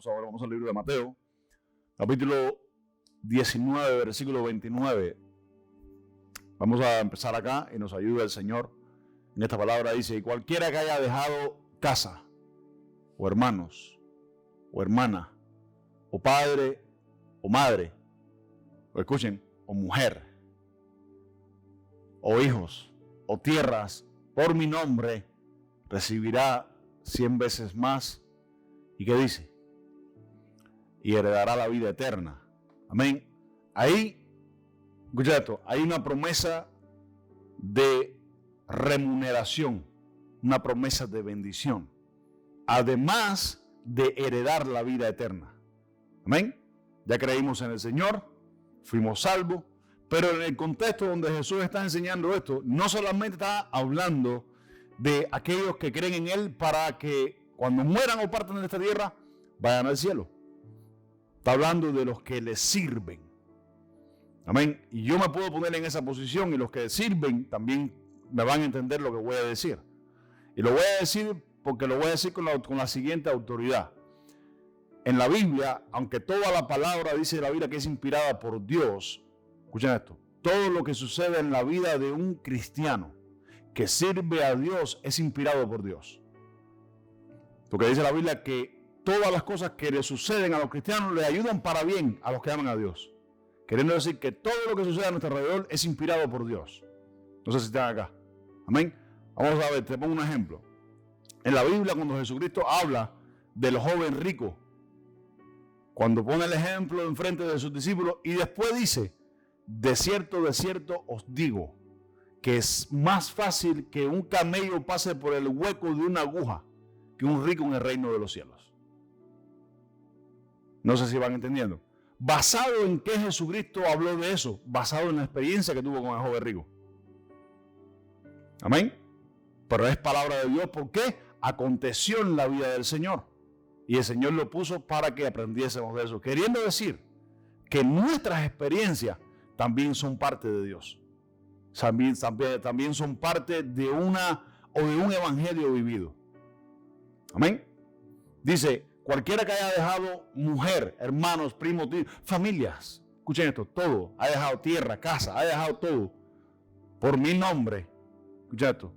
Vamos al libro de Mateo, capítulo 19, versículo 29. Vamos a empezar acá y nos ayuda el Señor. En esta palabra dice: y cualquiera que haya dejado casa, o hermanos, o hermana, o padre, o madre, o escuchen, o mujer, o hijos, o tierras, por mi nombre, recibirá 100 veces más. ¿Y qué dice? Y heredará la vida eterna. Amén. Ahí, escucha esto, hay una promesa de remuneración, una promesa de bendición, además de heredar la vida eterna. Amén. Ya creímos en el Señor, fuimos salvos, pero en el contexto donde Jesús está enseñando esto, no solamente está hablando de aquellos que creen en Él para que cuando mueran o partan de esta tierra, vayan al cielo. Está hablando de los que le sirven. Amén. Y yo me puedo poner en esa posición y los que sirven también me van a entender lo que voy a decir. Y lo voy a decir porque lo voy a decir con la siguiente autoridad. En la Biblia, aunque toda la palabra dice la Biblia que es inspirada por Dios, escuchen esto, todo lo que sucede en la vida de un cristiano que sirve a Dios es inspirado por Dios. Porque dice la Biblia que todas las cosas que le suceden a los cristianos le ayudan para bien a los que aman a Dios. Queriendo decir que todo lo que sucede a nuestro alrededor es inspirado por Dios. No sé si están acá. Amén. Vamos a ver, te pongo un ejemplo. En la Biblia, cuando Jesucristo habla del joven rico, cuando pone el ejemplo enfrente de sus discípulos y después dice: de cierto os digo, que es más fácil que un camello pase por el hueco de una aguja que un rico en el reino de los cielos. No sé si van entendiendo. ¿Basado en qué Jesucristo habló de eso? Basado en la experiencia que tuvo con el joven rico. Amén. Pero es palabra de Dios porque aconteció en la vida del Señor. Y el Señor lo puso para que aprendiésemos de eso. Queriendo decir que nuestras experiencias también son parte de Dios. También son parte de un evangelio vivido. Amén. Dice: cualquiera que haya dejado mujer, hermanos, primos, tíos, familias, escuchen esto, todo, ha dejado tierra, casa, ha dejado todo, por mi nombre, escuchen esto,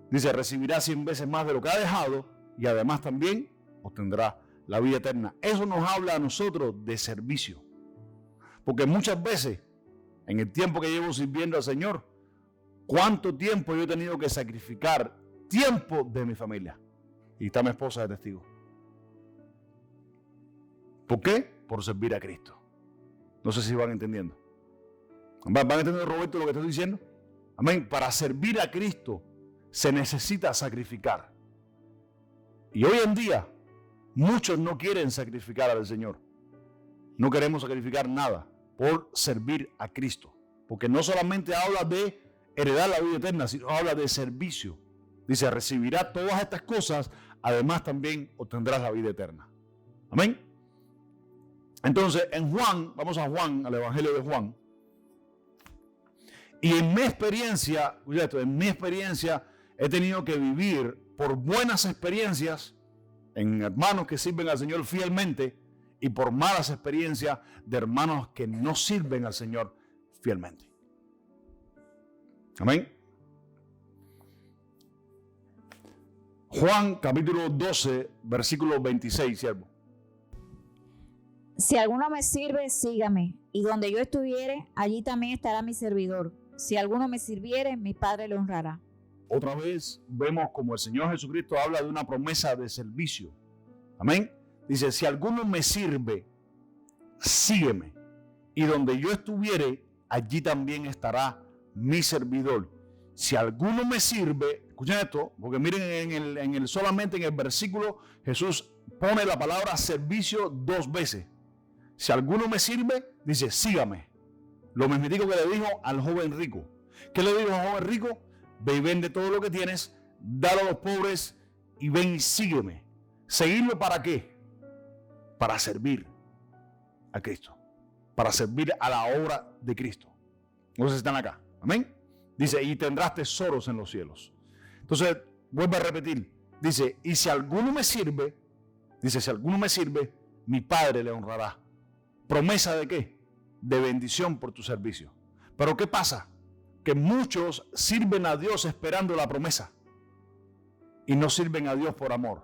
dice: recibirá 100 veces más de lo que ha dejado y además también obtendrá la vida eterna. Eso nos habla a nosotros de servicio. Porque muchas veces, en el tiempo que llevo sirviendo al Señor, ¿cuánto tiempo yo he tenido que sacrificar tiempo de mi familia? Y está mi esposa de testigo. ¿Por qué? Por servir a Cristo. No sé si van entendiendo. ¿Van entendiendo, Roberto, lo que estoy diciendo? Amén. Para servir a Cristo se necesita sacrificar. Y hoy en día, muchos no quieren sacrificar al Señor. No queremos sacrificar nada por servir a Cristo. Porque no solamente habla de heredar la vida eterna, sino habla de servicio. Dice: recibirá todas estas cosas, además también obtendrás la vida eterna. Amén. Entonces, en Juan, vamos a Juan, al Evangelio de Juan. Y en mi experiencia, he tenido que vivir por buenas experiencias en hermanos que sirven al Señor fielmente y por malas experiencias de hermanos que no sirven al Señor fielmente. Amén. Juan capítulo 12, versículo 26, siervo. Si alguno me sirve, sígame, y donde yo estuviere, allí también estará mi servidor. Si alguno me sirviere, mi Padre lo honrará. Otra vez vemos como el Señor Jesucristo habla de una promesa de servicio. Amén. Dice: si alguno me sirve, sígueme, y donde yo estuviere, allí también estará mi servidor. Si alguno me sirve, escuchen esto, porque miren solamente en el versículo Jesús pone la palabra servicio 2 veces. Si alguno me sirve, dice: sígame. Lo mismo que le dijo al joven rico. ¿Qué le dijo al joven rico? Ve y vende todo lo que tienes, dalo a los pobres y ven y sígueme. ¿Seguirlo para qué? Para servir a Cristo. Para servir a la obra de Cristo. Entonces están acá. Amén. Dice: y tendrás tesoros en los cielos. Entonces, vuelve a repetir. Dice: y si alguno me sirve, mi Padre le honrará. ¿Promesa de qué? De bendición por tu servicio. Pero ¿qué pasa? Que muchos sirven a Dios esperando la promesa y no sirven a Dios por amor.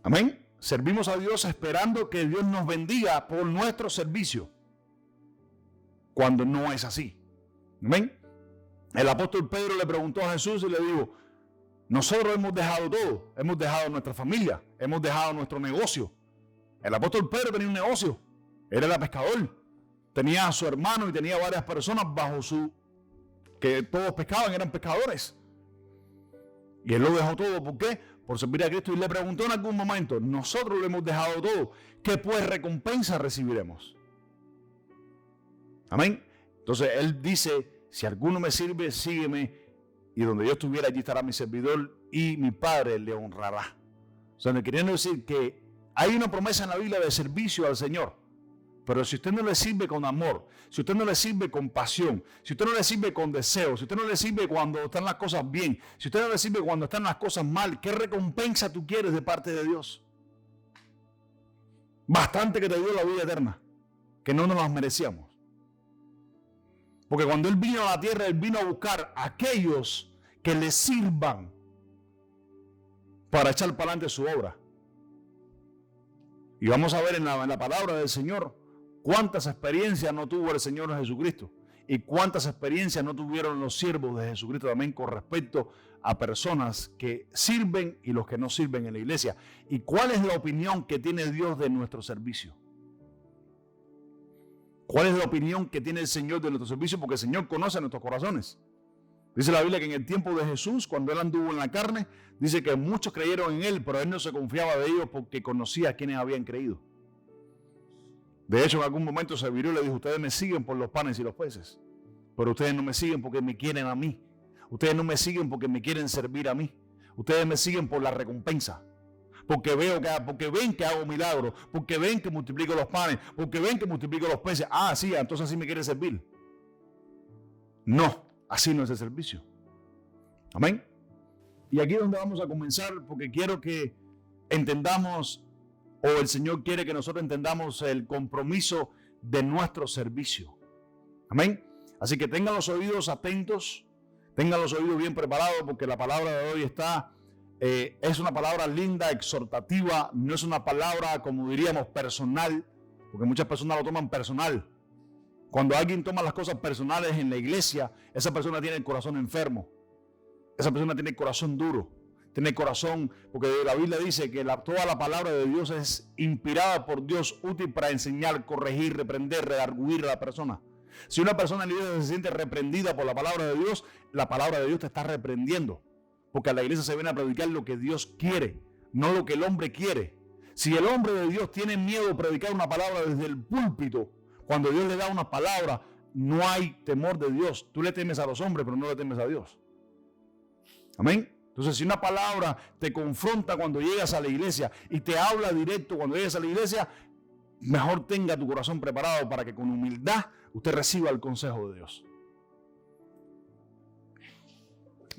Amén. Servimos a Dios esperando que Dios nos bendiga por nuestro servicio, cuando no es así. Amén. El apóstol Pedro le preguntó a Jesús y le dijo: nosotros hemos dejado todo, hemos dejado nuestra familia, hemos dejado nuestro negocio. El apóstol Pedro tenía un negocio, él era pescador, tenía a su hermano y tenía varias personas bajo su, que todos pescaban, eran pescadores. Y él lo dejó todo, ¿por qué? Por servir a Cristo. Y le preguntó en algún momento: nosotros lo hemos dejado todo, ¿qué pues recompensa recibiremos? Amén. Entonces él dice: si alguno me sirve, sígueme, y donde yo estuviera, allí estará mi servidor, y mi Padre le honrará. O sea, queriendo decir que hay una promesa en la Biblia de servicio al Señor. Pero si usted no le sirve con amor, si usted no le sirve con pasión, si usted no le sirve con deseo, si usted no le sirve cuando están las cosas bien, si usted no le sirve cuando están las cosas mal, ¿qué recompensa tú quieres de parte de Dios? Bastante que te dio la vida eterna, que no nos las merecíamos. Porque cuando Él vino a la tierra, Él vino a buscar a aquellos que le sirvan para echar para adelante su obra. Y vamos a ver en la palabra del Señor cuántas experiencias no tuvo el Señor Jesucristo y cuántas experiencias no tuvieron los siervos de Jesucristo también con respecto a personas que sirven y los que no sirven en la iglesia. ¿Y cuál es la opinión que tiene Dios de nuestro servicio? ¿Cuál es la opinión que tiene el Señor de nuestro servicio? Porque el Señor conoce nuestros corazones. Dice la Biblia que en el tiempo de Jesús, cuando Él anduvo en la carne, dice que muchos creyeron en Él, pero Él no se confiaba de ellos porque conocía a quienes habían creído. De hecho, en algún momento se viró y le dijo: ustedes me siguen por los panes y los peces, pero ustedes no me siguen porque me quieren a mí. Ustedes no me siguen porque me quieren servir a mí. Ustedes me siguen por la recompensa. Porque ven que hago milagros, porque ven que multiplico los panes, porque ven que multiplico los peces. Ah, sí, entonces así me quiere servir. No, así no es el servicio. Amén. Y aquí es donde vamos a comenzar, porque quiero que entendamos, o el Señor quiere que nosotros entendamos el compromiso de nuestro servicio. Amén. Así que tengan los oídos atentos, tengan los oídos bien preparados, porque la palabra de hoy es una palabra linda, exhortativa, no es una palabra, como diríamos, personal, porque muchas personas lo toman personal. Cuando alguien toma las cosas personales en la iglesia, esa persona tiene el corazón enfermo, esa persona tiene el corazón duro, tiene el corazón, porque la Biblia dice que toda la palabra de Dios es inspirada por Dios, útil para enseñar, corregir, reprender, redarguir a la persona. Si una persona en la iglesia se siente reprendida por la palabra de Dios, la palabra de Dios te está reprendiendo. Porque a la iglesia se viene a predicar lo que Dios quiere, no lo que el hombre quiere. Si el hombre de Dios tiene miedo de predicar una palabra desde el púlpito, cuando Dios le da una palabra, no hay temor de Dios. Tú le temes a los hombres, pero no le temes a Dios. Amén. Entonces, si una palabra te confronta cuando llegas a la iglesia y te habla directo cuando llegas a la iglesia, mejor tenga tu corazón preparado para que con humildad usted reciba el consejo de Dios.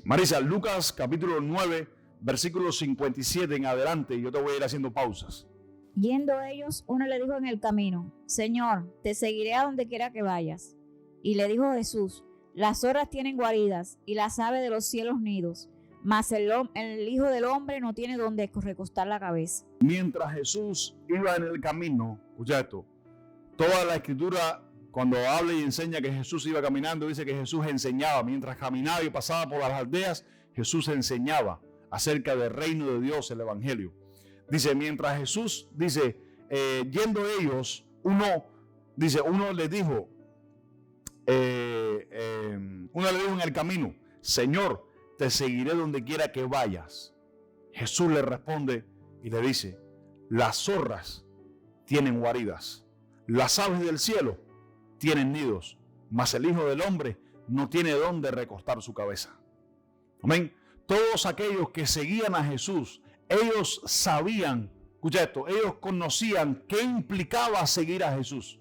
Marisa, Lucas capítulo 9, versículo 57 en adelante, y yo te voy a ir haciendo pausas. Yendo ellos, uno le dijo en el camino: Señor, te seguiré a donde quiera que vayas. Y le dijo Jesús: las zorras tienen guaridas y las aves de los cielos nidos, mas el Hijo del Hombre no tiene donde recostar la cabeza. Mientras Jesús iba en el camino, escucha esto, toda la escritura, cuando habla y enseña que Jesús iba caminando, dice que Jesús enseñaba. Mientras caminaba y pasaba por las aldeas, Jesús enseñaba acerca del reino de Dios, el evangelio. Dice, mientras Jesús, yendo ellos, uno le dijo en el camino: Señor, te seguiré donde quiera que vayas. Jesús le responde y le dice: las zorras tienen guaridas, las aves del cielo tienen nidos, mas el Hijo del Hombre no tiene dónde recostar su cabeza. Amén. Todos aquellos que seguían a Jesús, ellos sabían, escucha esto, ellos conocían qué implicaba seguir a Jesús.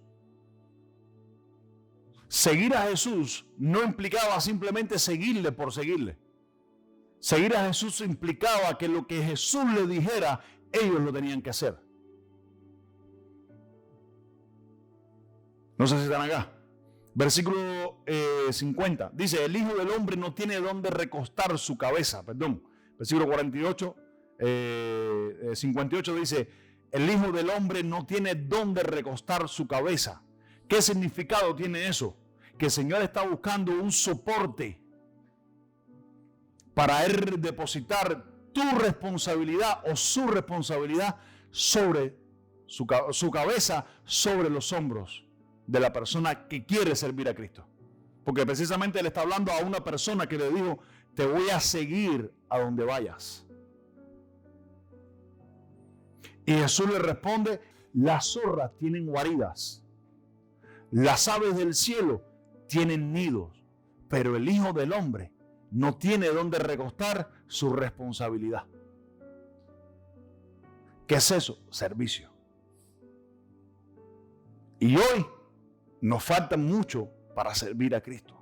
Seguir a Jesús no implicaba simplemente seguirle por seguirle. Seguir a Jesús implicaba que lo que Jesús le dijera ellos lo tenían que hacer. No sé si están acá. Versículo 50. Dice, el Hijo del Hombre no tiene dónde recostar su cabeza. Perdón. Versículo 48. 58 dice, el Hijo del Hombre no tiene dónde recostar su cabeza. ¿Qué significado tiene eso? Que el Señor está buscando un soporte para Él depositar tu responsabilidad o su responsabilidad sobre su cabeza, sobre los hombros de la persona que quiere servir a Cristo. Porque precisamente Él está hablando a una persona que le dijo, te voy a seguir a donde vayas. Y Jesús le responde, las zorras tienen guaridas, las aves del cielo tienen nidos, pero el Hijo del Hombre no tiene dónde recostar su responsabilidad. ¿Qué es eso? Servicio. Y hoy nos falta mucho para servir a Cristo,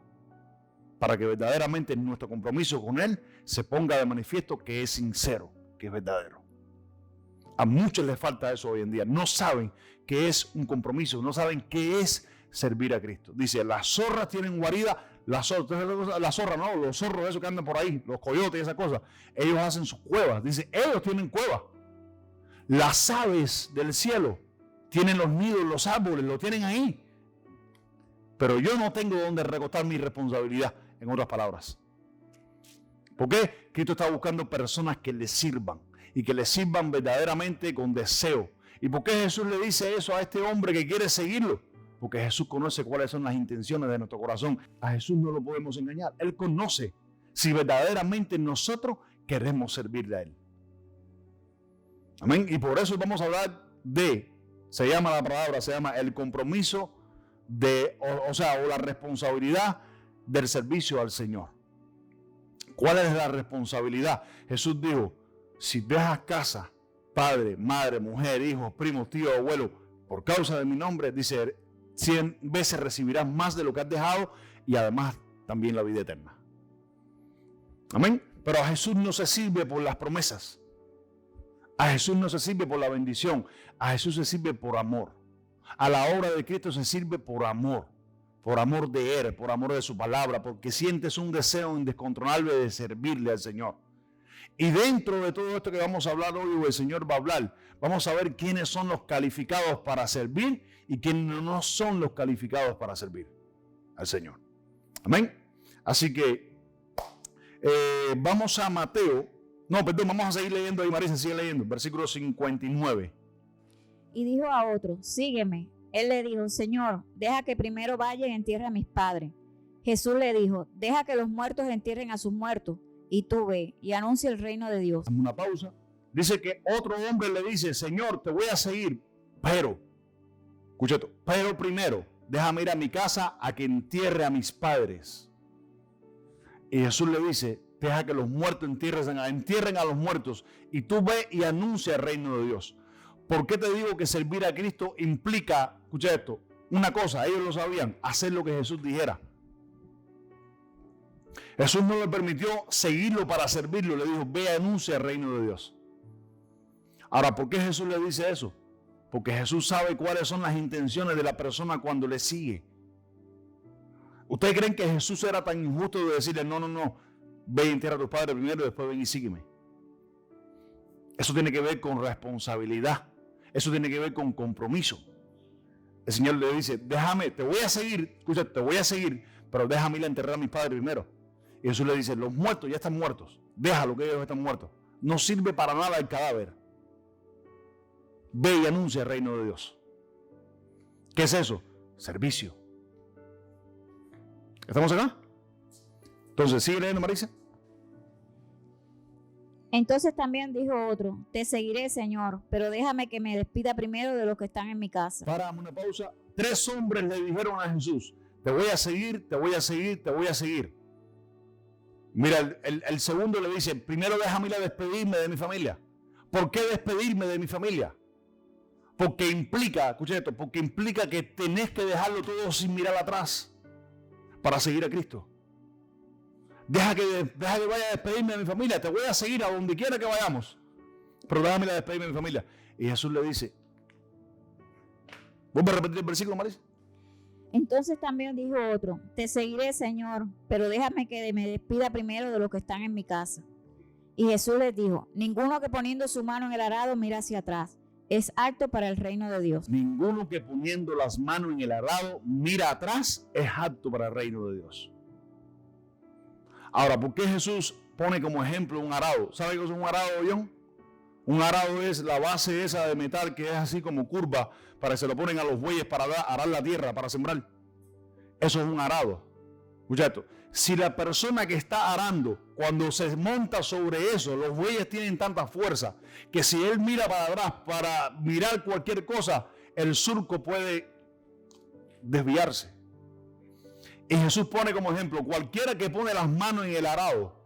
para que verdaderamente nuestro compromiso con Él se ponga de manifiesto que es sincero, que es verdadero. A muchos les falta eso hoy en día. No saben qué es un compromiso, no saben qué es servir a Cristo. Dice, las zorras tienen guarida, la zorra no, los zorros esos que andan por ahí, los coyotes y esas cosas, ellos hacen sus cuevas. Dice, ellos tienen cuevas. Las aves del cielo tienen los nidos, los árboles, lo tienen ahí. Pero yo no tengo donde recostar mi responsabilidad, en otras palabras. ¿Por qué? Cristo está buscando personas que le sirvan y que le sirvan verdaderamente con deseo. ¿Y por qué Jesús le dice eso a este hombre que quiere seguirlo? Porque Jesús conoce cuáles son las intenciones de nuestro corazón. A Jesús no lo podemos engañar. Él conoce si verdaderamente nosotros queremos servirle a Él. Amén. Y por eso vamos a hablar se llama el compromiso o la responsabilidad del servicio al Señor. ¿Cuál es la responsabilidad? Jesús dijo, si dejas casa, padre, madre, mujer, hijos, primos, tíos, abuelos, por causa de mi nombre, dice, 100 veces recibirás más de lo que has dejado y además también la vida eterna. Amén. Pero a Jesús no se sirve por las promesas. A Jesús no se sirve por la bendición. A Jesús se sirve por amor. A la obra de Cristo se sirve por amor de Él, por amor de su palabra, porque sientes un deseo indescontrolable de servirle al Señor. Y dentro de todo esto que vamos a hablar hoy, o el Señor va a hablar, vamos a ver quiénes son los calificados para servir y quiénes no son los calificados para servir al Señor. Amén. Así que vamos a vamos a seguir leyendo ahí, Marisa, sigue leyendo, versículo 59. Y dijo a otro, sígueme. Él le dijo, Señor, deja que primero vaya y entierre a mis padres. Jesús le dijo, deja que los muertos entierren a sus muertos, y tú ve y anuncia el reino de Dios. Una pausa. Dice que otro hombre le dice, Señor, te voy a seguir, pero, escucha esto, pero primero, déjame ir a mi casa a que entierre a mis padres. Y Jesús le dice, deja que los muertos entierren a los muertos, y tú ve y anuncia el reino de Dios. ¿Por qué te digo que servir a Cristo implica, escucha esto, una cosa, ellos lo sabían, hacer lo que Jesús dijera? Jesús no le permitió seguirlo para servirlo, le dijo, ve y anuncia el reino de Dios. Ahora, ¿por qué Jesús le dice eso? Porque Jesús sabe cuáles son las intenciones de la persona cuando le sigue. ¿Ustedes creen que Jesús era tan injusto de decirle, no, ve y entierra a tus padres primero y después ven y sígueme? Eso tiene que ver con responsabilidad. Eso tiene que ver con compromiso. El Señor le dice, te voy a seguir, escucha, te voy a seguir, pero déjame ir a enterrar a mis padres primero. Y Jesús le dice, los muertos ya están muertos. Déjalo que ellos están muertos. No sirve para nada el cadáver. Ve y anuncia el reino de Dios. ¿Qué es eso? Servicio. ¿Estamos acá? Entonces, ¿sigue leyendo, Marisa? Entonces también dijo otro, te seguiré, Señor, pero déjame que me despida primero de los que están en mi casa. Paramos una pausa. 3 hombres le dijeron a Jesús, te voy a seguir, te voy a seguir, te voy a seguir. Mira, el segundo le dice, primero déjame ir a despedirme de mi familia. ¿Por qué despedirme de mi familia? Porque implica, escucha esto, porque implica que tenés que dejarlo todo sin mirar atrás para seguir a Cristo. Deja que vaya a despedirme de mi familia, te voy a seguir a donde quiera que vayamos. pero déjame la despedirme de mi familia. Y Jesús le dice, ¿vuelve a repetir el versículo, Marisa? Entonces también dijo otro, te seguiré, Señor, pero déjame que me despida primero de los que están en mi casa. Y Jesús les dijo, ninguno que poniendo su mano en el arado mira hacia atrás, es apto para el reino de Dios. Ninguno que poniendo las manos en el arado mira atrás es apto para el reino de Dios. Ahora, ¿por qué Jesús pone como ejemplo un arado? ¿Sabe qué es un arado, John? Un arado es la base esa de metal que es así como curva para que se lo ponen a los bueyes para arar la tierra, para sembrar. Eso es un arado. Escucha esto. Si la persona que está arando, cuando se monta sobre eso, los bueyes tienen tanta fuerza que si él mira para atrás para mirar cualquier cosa, el surco puede desviarse. Y Jesús pone como ejemplo, cualquiera que pone las manos en el arado,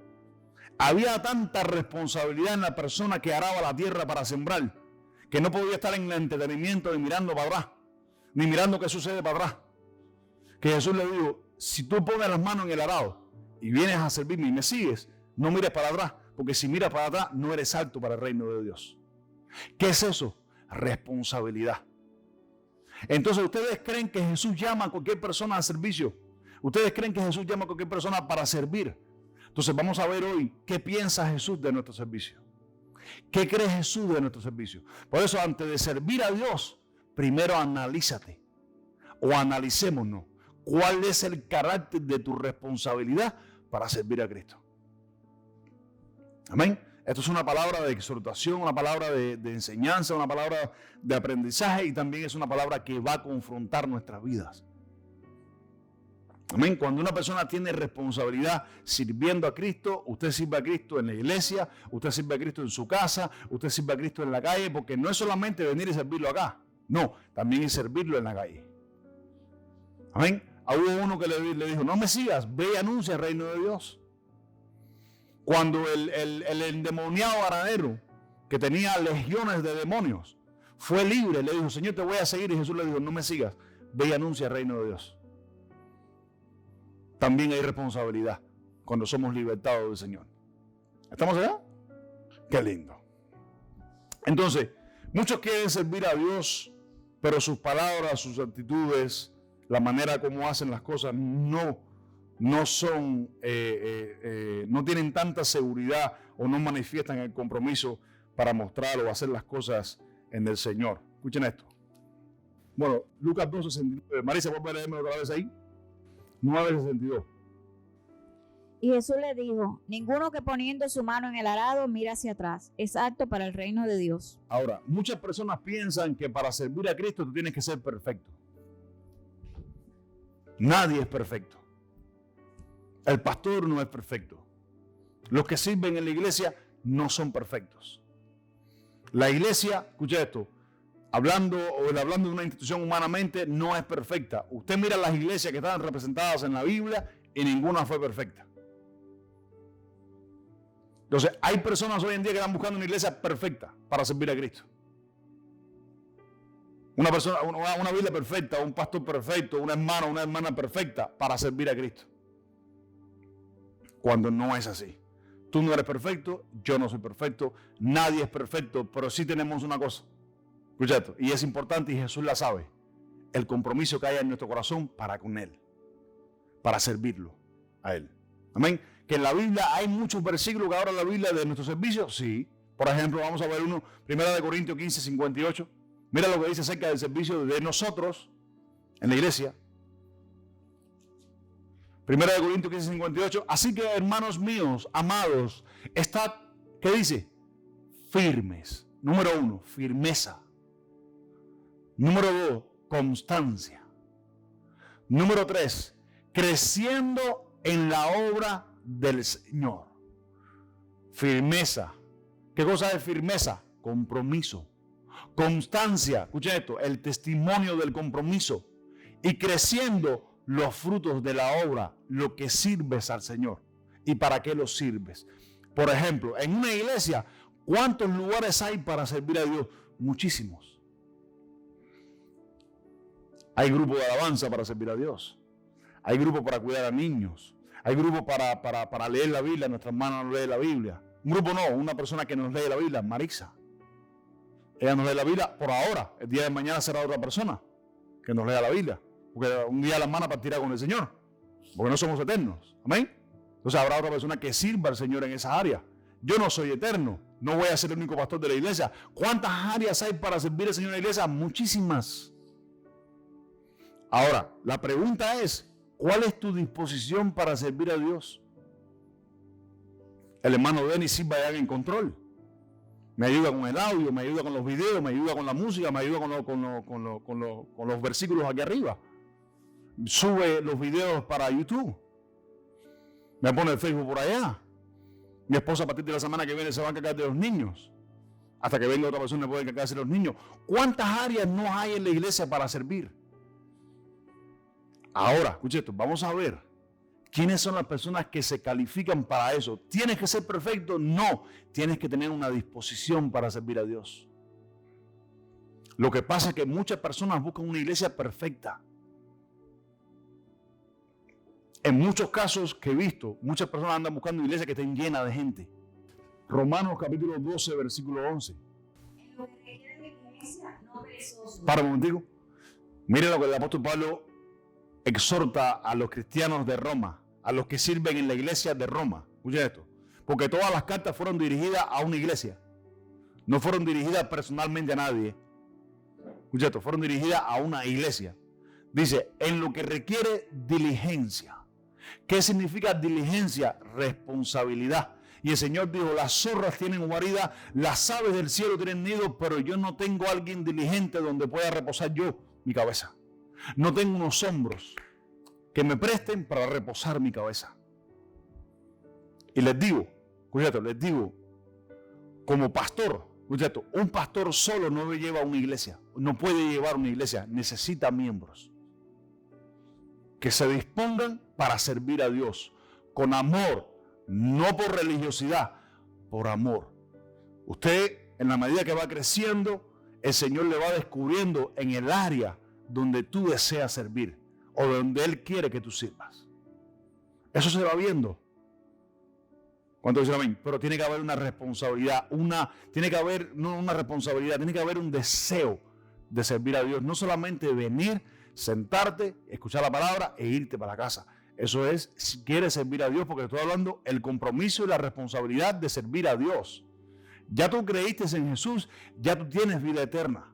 había tanta responsabilidad en la persona que araba la tierra para sembrar, que no podía estar en el entretenimiento ni mirando para atrás, ni mirando qué sucede para atrás. Que Jesús le dijo, si tú pones las manos en el arado y vienes a servirme y me sigues, no mires para atrás, porque si miras para atrás no eres apto para el reino de Dios. ¿Qué es eso? Responsabilidad. Entonces, ¿ustedes creen que Jesús llama a cualquier persona al servicio? ¿Ustedes creen que Jesús llama a cualquier persona para servir? Entonces vamos a ver hoy qué piensa Jesús de nuestro servicio. ¿Qué cree Jesús de nuestro servicio? Por eso, antes de servir a Dios, primero analízate o analicémonos. ¿Cuál es el carácter de tu responsabilidad para servir a Cristo? Amén. Esto es una palabra de exhortación, una palabra de enseñanza, una palabra de aprendizaje y también es una palabra que va a confrontar nuestras vidas. Amén. Cuando una persona tiene responsabilidad sirviendo a Cristo, usted sirve a Cristo en la iglesia, usted sirve a Cristo en su casa, usted sirve a Cristo en la calle, porque no es solamente venir y servirlo acá, no, también es servirlo en la calle. Amén. Hubo uno que le dijo, no me sigas, ve y anuncia el reino de Dios. Cuando el endemoniado aranero, que tenía legiones de demonios, fue libre, le dijo, Señor, te voy a seguir, y Jesús le dijo, no me sigas, ve y anuncia el reino de Dios. También hay responsabilidad cuando somos libertados del Señor. ¿Estamos allá? Qué lindo. Entonces, muchos quieren servir a Dios, pero sus palabras, sus actitudes, la manera como hacen las cosas no son, no tienen tanta seguridad o no manifiestan el compromiso para mostrar o hacer las cosas en el Señor. Escuchen esto. Bueno, Lucas 2:69. Marisa, ¿puedes leerme otra vez ahí? 9:62. Y Jesús le dijo, ninguno que poniendo su mano en el arado mira hacia atrás, es apto para el reino de Dios. Ahora, muchas personas piensan que para servir a Cristo tú tienes que ser perfecto. Nadie es perfecto. El pastor no es perfecto. Los que sirven en la iglesia no son perfectos. La iglesia, escucha esto, hablando de una institución humanamente, no es perfecta. Usted mira las iglesias que están representadas en la Biblia y ninguna fue perfecta. Entonces, hay personas hoy en día que están buscando una iglesia perfecta para servir a Cristo. Una Biblia perfecta, un pastor perfecto, una hermana perfecta para servir a Cristo. Cuando no es así. Tú no eres perfecto, yo no soy perfecto, nadie es perfecto, pero sí tenemos una cosa. Escucha esto, y es importante y Jesús la sabe. El compromiso que hay en nuestro corazón para con Él, para servirlo a Él. Amén. Que en la Biblia hay muchos versículos que hablan la Biblia de nuestro servicio. Sí. Por ejemplo, vamos a ver uno, 1 Corintios 15:58. Mira lo que dice acerca del servicio de nosotros en la iglesia. 1 Corintios 15:58. Así que, hermanos míos, amados, estad, ¿qué dice? Firmes. Número 1, firmeza. Número 2, constancia. Número 3, creciendo en la obra del Señor. Firmeza. ¿Qué cosa es firmeza? Compromiso. Constancia, escucha esto, el testimonio del compromiso. Y creciendo los frutos de la obra, lo que sirves al Señor. ¿Y para qué lo sirves? Por ejemplo, en una iglesia, ¿cuántos lugares hay para servir a Dios? Muchísimos. Hay grupos de alabanza para servir a Dios. Hay grupos para cuidar a niños. Hay grupos para leer la Biblia. Nuestra hermana nos lee la Biblia. Un grupo no, una persona que nos lee la Biblia, Marisa. ella nos lee la Biblia por ahora. El día de mañana será otra persona que nos lea la Biblia. Porque un día la hermana partirá con el Señor. Porque no somos eternos. Amén. Entonces habrá otra persona que sirva al Señor en esa área. Yo no soy eterno. No voy a ser el único pastor de la iglesia. ¿Cuántas áreas hay para servir al Señor en la iglesia? Muchísimas. Ahora, la pregunta es, ¿cuál es tu disposición para servir a Dios? El hermano Denis Silva ya en control. Me ayuda con el audio, me ayuda con los videos, me ayuda con la música, me ayuda con los versículos aquí arriba. Sube los videos para YouTube. Me pone el Facebook por allá. Mi esposa a partir de la semana que viene se va a encargar de los niños. Hasta que venga otra persona y pueda encargarse de los niños. ¿Cuántas áreas no hay en la iglesia para servir? Ahora, escuche esto, vamos a ver quiénes son las personas que se califican para eso. ¿Tienes que ser perfecto? No, tienes que tener una disposición para servir a Dios. Lo que pasa es que muchas personas buscan una iglesia perfecta. En muchos casos que he visto, muchas personas andan buscando iglesias que estén llenas de gente. Romanos capítulo 12, versículo 11. Para un momentico. Miren lo que el apóstol Pablo exhorta a los cristianos de Roma, a los que sirven en la iglesia de Roma. Escuchen esto. Porque todas las cartas fueron dirigidas a una iglesia. No fueron dirigidas personalmente a nadie. Escuchen esto. Fueron dirigidas a una iglesia. Dice, en lo que requiere diligencia. ¿Qué significa diligencia? Responsabilidad. Y el Señor dijo, las zorras tienen guarida, las aves del cielo tienen nido, pero yo no tengo a alguien diligente donde pueda reposar yo mi cabeza. No tengo unos hombros que me presten para reposar mi cabeza. Y les digo, cuidado, les digo, como pastor, cuidado, un pastor solo no lleva a una iglesia, no puede llevar una iglesia, necesita miembros que se dispongan para servir a Dios con amor, no por religiosidad, por amor. Usted, en la medida que va creciendo, el Señor le va descubriendo en el área donde tú deseas servir o donde Él quiere que tú sirvas. Eso se va viendo. ¿Cuánto dicen amén? Pero tiene que haber una responsabilidad, tiene que haber un deseo de servir a Dios, no solamente venir, sentarte, escuchar la palabra e irte para la casa. Eso es, si quieres servir a Dios, porque estoy hablando el compromiso y la responsabilidad de servir a Dios. Ya tú creíste en Jesús, ya tú tienes vida eterna.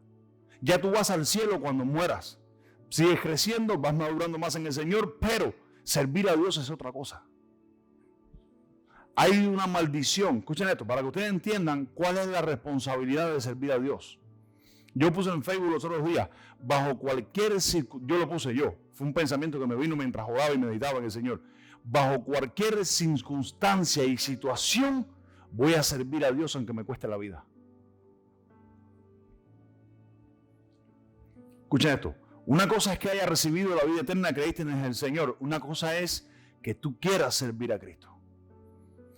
Ya tú vas al cielo cuando mueras. Sigues creciendo, vas madurando más en el Señor, pero servir a Dios es otra cosa. Hay una maldición, escuchen esto, para que ustedes entiendan cuál es la responsabilidad de servir a Dios. Yo puse en Facebook los otros días, bajo cualquier circunstancia, yo lo puse yo, fue un pensamiento que me vino mientras oraba y meditaba en el Señor. Bajo cualquier circunstancia y situación, voy a servir a Dios aunque me cueste la vida. Escuchen esto, una cosa es que hayas recibido la vida eterna, creíste en el Señor, una cosa es que tú quieras servir a Cristo.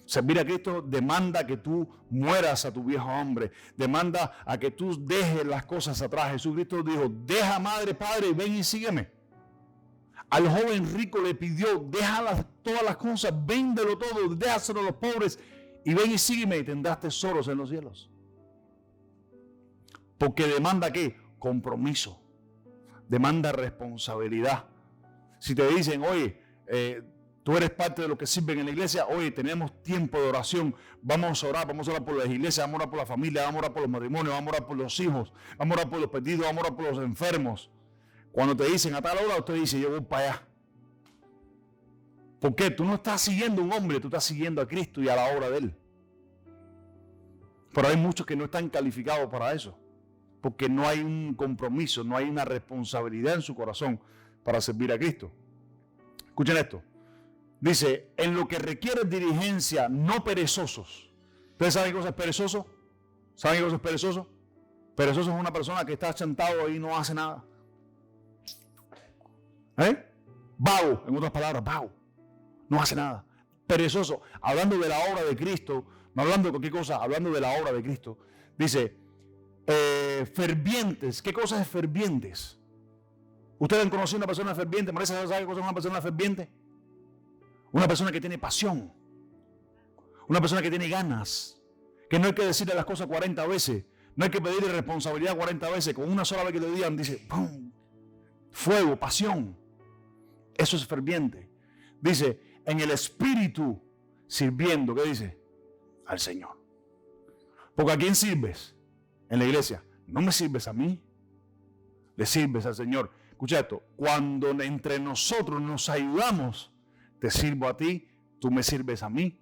Servir a Cristo demanda que tú mueras a tu viejo hombre, demanda a que tú dejes las cosas atrás. Jesucristo dijo, deja madre, padre, ven y sígueme. Al joven rico le pidió, deja todas las cosas, véndelo todo, déjaselo a los pobres y ven y sígueme y tendrás tesoros en los cielos. Porque demanda ¿qué? Compromiso, demanda responsabilidad. Si te dicen, oye, tú eres parte de los que sirven en la iglesia, oye, tenemos tiempo de oración, vamos a orar por las iglesias, vamos a orar por la familia, vamos a orar por los matrimonios, vamos a orar por los hijos, vamos a orar por los perdidos, vamos a orar por los enfermos. Cuando te dicen a tal hora, usted dice, yo voy para allá. ¿Por qué? Tú no estás siguiendo a un hombre, tú estás siguiendo a Cristo y a la obra de Él. Pero hay muchos que no están calificados para eso, porque no hay un compromiso, no hay una responsabilidad en su corazón para servir a Cristo. Escuchen esto. Dice, en lo que requiere diligencia, no perezosos. ¿Ustedes saben qué cosa es perezoso? ¿Saben qué cosa es perezoso? Perezoso es una persona que está sentado ahí y no hace nada. Vago, en otras palabras, vago. No hace nada. Perezoso. Hablando de la obra de Cristo, no hablando de cualquier cosa, hablando de la obra de Cristo. Dice, fervientes. ¿Qué cosa es fervientes? ¿Ustedes han conocido a una persona ferviente? ¿Marisa sabe qué cosa es una persona ferviente? Una persona que tiene pasión, una persona que tiene ganas, que no hay que decirle las cosas 40 veces, No hay que pedirle responsabilidad 40 veces. Con una sola vez que le digan, dice, ¡pum! Fuego, pasión. Eso es ferviente. Dice, en el espíritu sirviendo. ¿Qué dice? Al Señor. Porque ¿a quién sirves? En la iglesia. No me sirves a mí. Le sirves al Señor. Escucha esto. Cuando entre nosotros nos ayudamos, te sirvo a ti, tú me sirves a mí.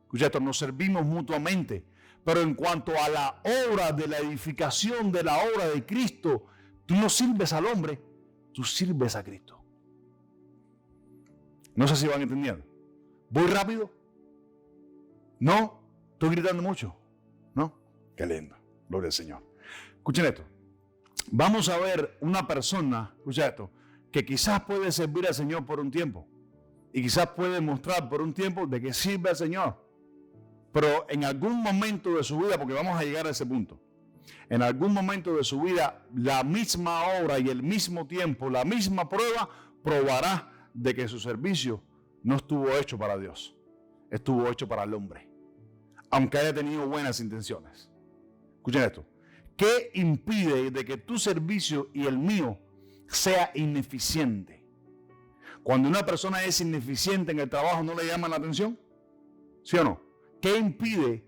Escucha esto. Nos servimos mutuamente. Pero en cuanto a la obra de la edificación de la obra de Cristo, tú no sirves al hombre, tú sirves a Cristo. No sé si van entendiendo. ¿Voy rápido? ¿No? ¿Estoy gritando mucho? ¿No? Qué lindo. Gloria al Señor. Escuchen esto. Vamos a ver una persona, escucha esto, que quizás puede servir al Señor por un tiempo. Y quizás puede mostrar por un tiempo de que sirve al Señor. Pero en algún momento de su vida, porque vamos a llegar a ese punto, en algún momento de su vida, la misma obra y el mismo tiempo, la misma prueba, probará de que su servicio no estuvo hecho para Dios, estuvo hecho para el hombre, aunque haya tenido buenas intenciones. Escuchen esto. ¿Qué impide de que tu servicio y el mío sea ineficiente? Cuando una persona es ineficiente en el trabajo, ¿no le llama la atención? ¿Sí o no? ¿Qué impide,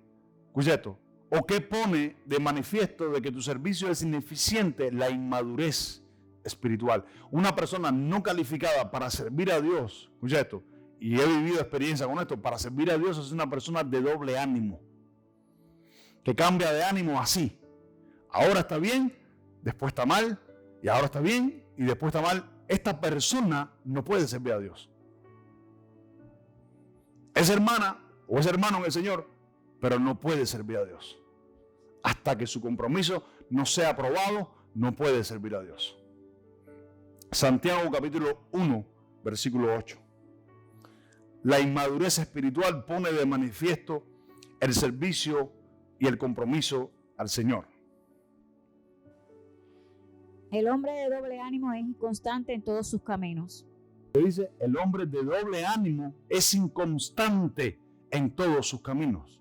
escucha esto, o qué pone de manifiesto de que tu servicio es ineficiente? La inmadurez espiritual. Una persona no calificada para servir a Dios, escucha esto, y he vivido experiencia con esto, para servir a Dios es una persona de doble ánimo, que cambia de ánimo así. Ahora está bien, después está mal, y ahora está bien, y después está mal. Esta persona no puede servir a Dios. Es hermana o es hermano en el Señor, pero no puede servir a Dios. Hasta que su compromiso no sea aprobado, no puede servir a Dios. Santiago capítulo 1, versículo 8. La inmadurez espiritual pone de manifiesto el servicio y el compromiso al Señor. El hombre de doble ánimo es inconstante en todos sus caminos. Dice, el hombre de doble ánimo es inconstante en todos sus caminos.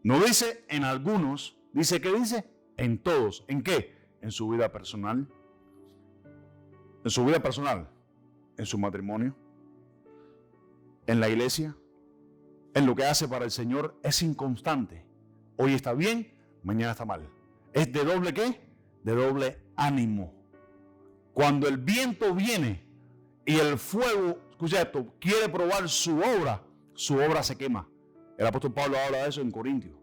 No dice en algunos, dice que dice en todos. ¿En qué? En su vida personal. En su vida personal, en su matrimonio, en la iglesia, en lo que hace para el Señor, es inconstante. Hoy está bien, mañana está mal. ¿Es de doble qué? De doble ánimo. Cuando el viento viene y el fuego, escucha esto, quiere probar su obra se quema. El apóstol Pablo habla de eso en Corintios.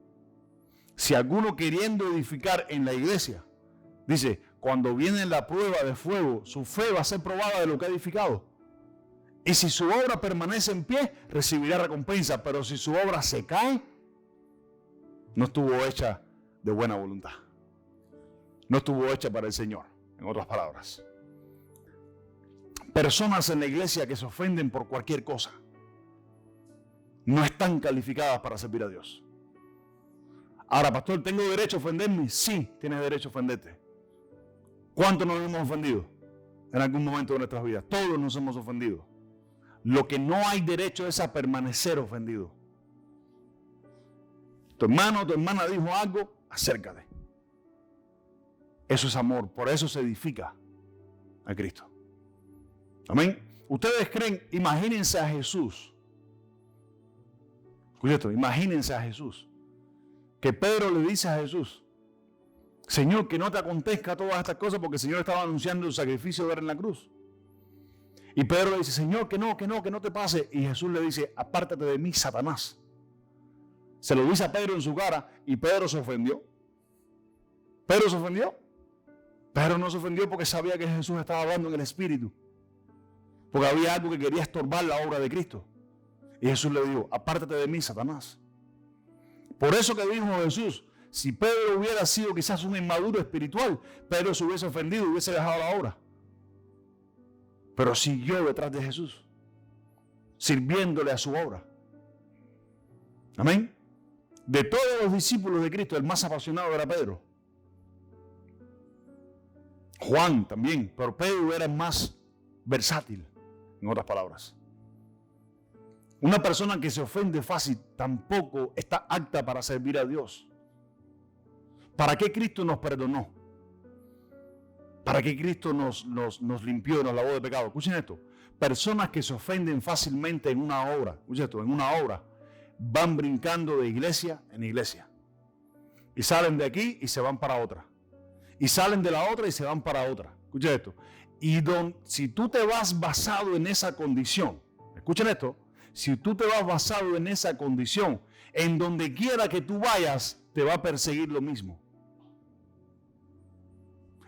Si alguno queriendo edificar en la iglesia, dice, cuando viene la prueba de fuego, su fe va a ser probada de lo que ha edificado. Y si su obra permanece en pie, recibirá recompensa. Pero si su obra se cae, no estuvo hecha de buena voluntad. No estuvo hecha para el Señor, en otras palabras. Personas en la iglesia que se ofenden por cualquier cosa no están calificadas para servir a Dios. Ahora, pastor, ¿tengo derecho a ofenderme? Sí, tienes derecho a ofenderte. ¿Cuántos nos hemos ofendido en algún momento de nuestras vidas? Todos nos hemos ofendido. Lo que no hay derecho es a permanecer ofendido. Tu hermano o tu hermana dijo algo, acércate. Eso es amor, por eso se edifica a Cristo. Amén. Ustedes creen, imagínense a Jesús. Escucha esto, imagínense a Jesús. Que Pedro le dice a Jesús, Señor, que no te acontezca todas estas cosas, porque el Señor estaba anunciando el sacrificio de él en la cruz. Y Pedro le dice, Señor, que no te pase. Y Jesús le dice, apártate de mí, Satanás. Se lo dice a Pedro en su cara y Pedro se ofendió. ¿Pedro se ofendió? Pedro no se ofendió porque sabía que Jesús estaba hablando en el Espíritu. Porque había algo que quería estorbar la obra de Cristo. Y Jesús le dijo, apártate de mí, Satanás. Por eso que dijo Jesús, si Pedro hubiera sido quizás un inmaduro espiritual, Pedro se hubiese ofendido y hubiese dejado la obra. Pero siguió detrás de Jesús, sirviéndole a su obra. Amén. De todos los discípulos de Cristo, el más apasionado era Pedro. Juan también, pero Pedro era el más versátil, en otras palabras. Una persona que se ofende fácil tampoco está apta para servir a Dios. ¿Para qué Cristo nos perdonó? ¿Para qué Cristo nos limpió y nos lavó de pecado? Escuchen esto. Personas que se ofenden fácilmente en una obra, escuchen esto, en una obra, van brincando de iglesia en iglesia. Y salen de aquí y se van para otra. Y salen de la otra y se van para otra. Escuchen esto. Y si tú te vas basado en esa condición, escuchen esto, si tú te vas basado en esa condición, en donde quiera que tú vayas, te va a perseguir lo mismo.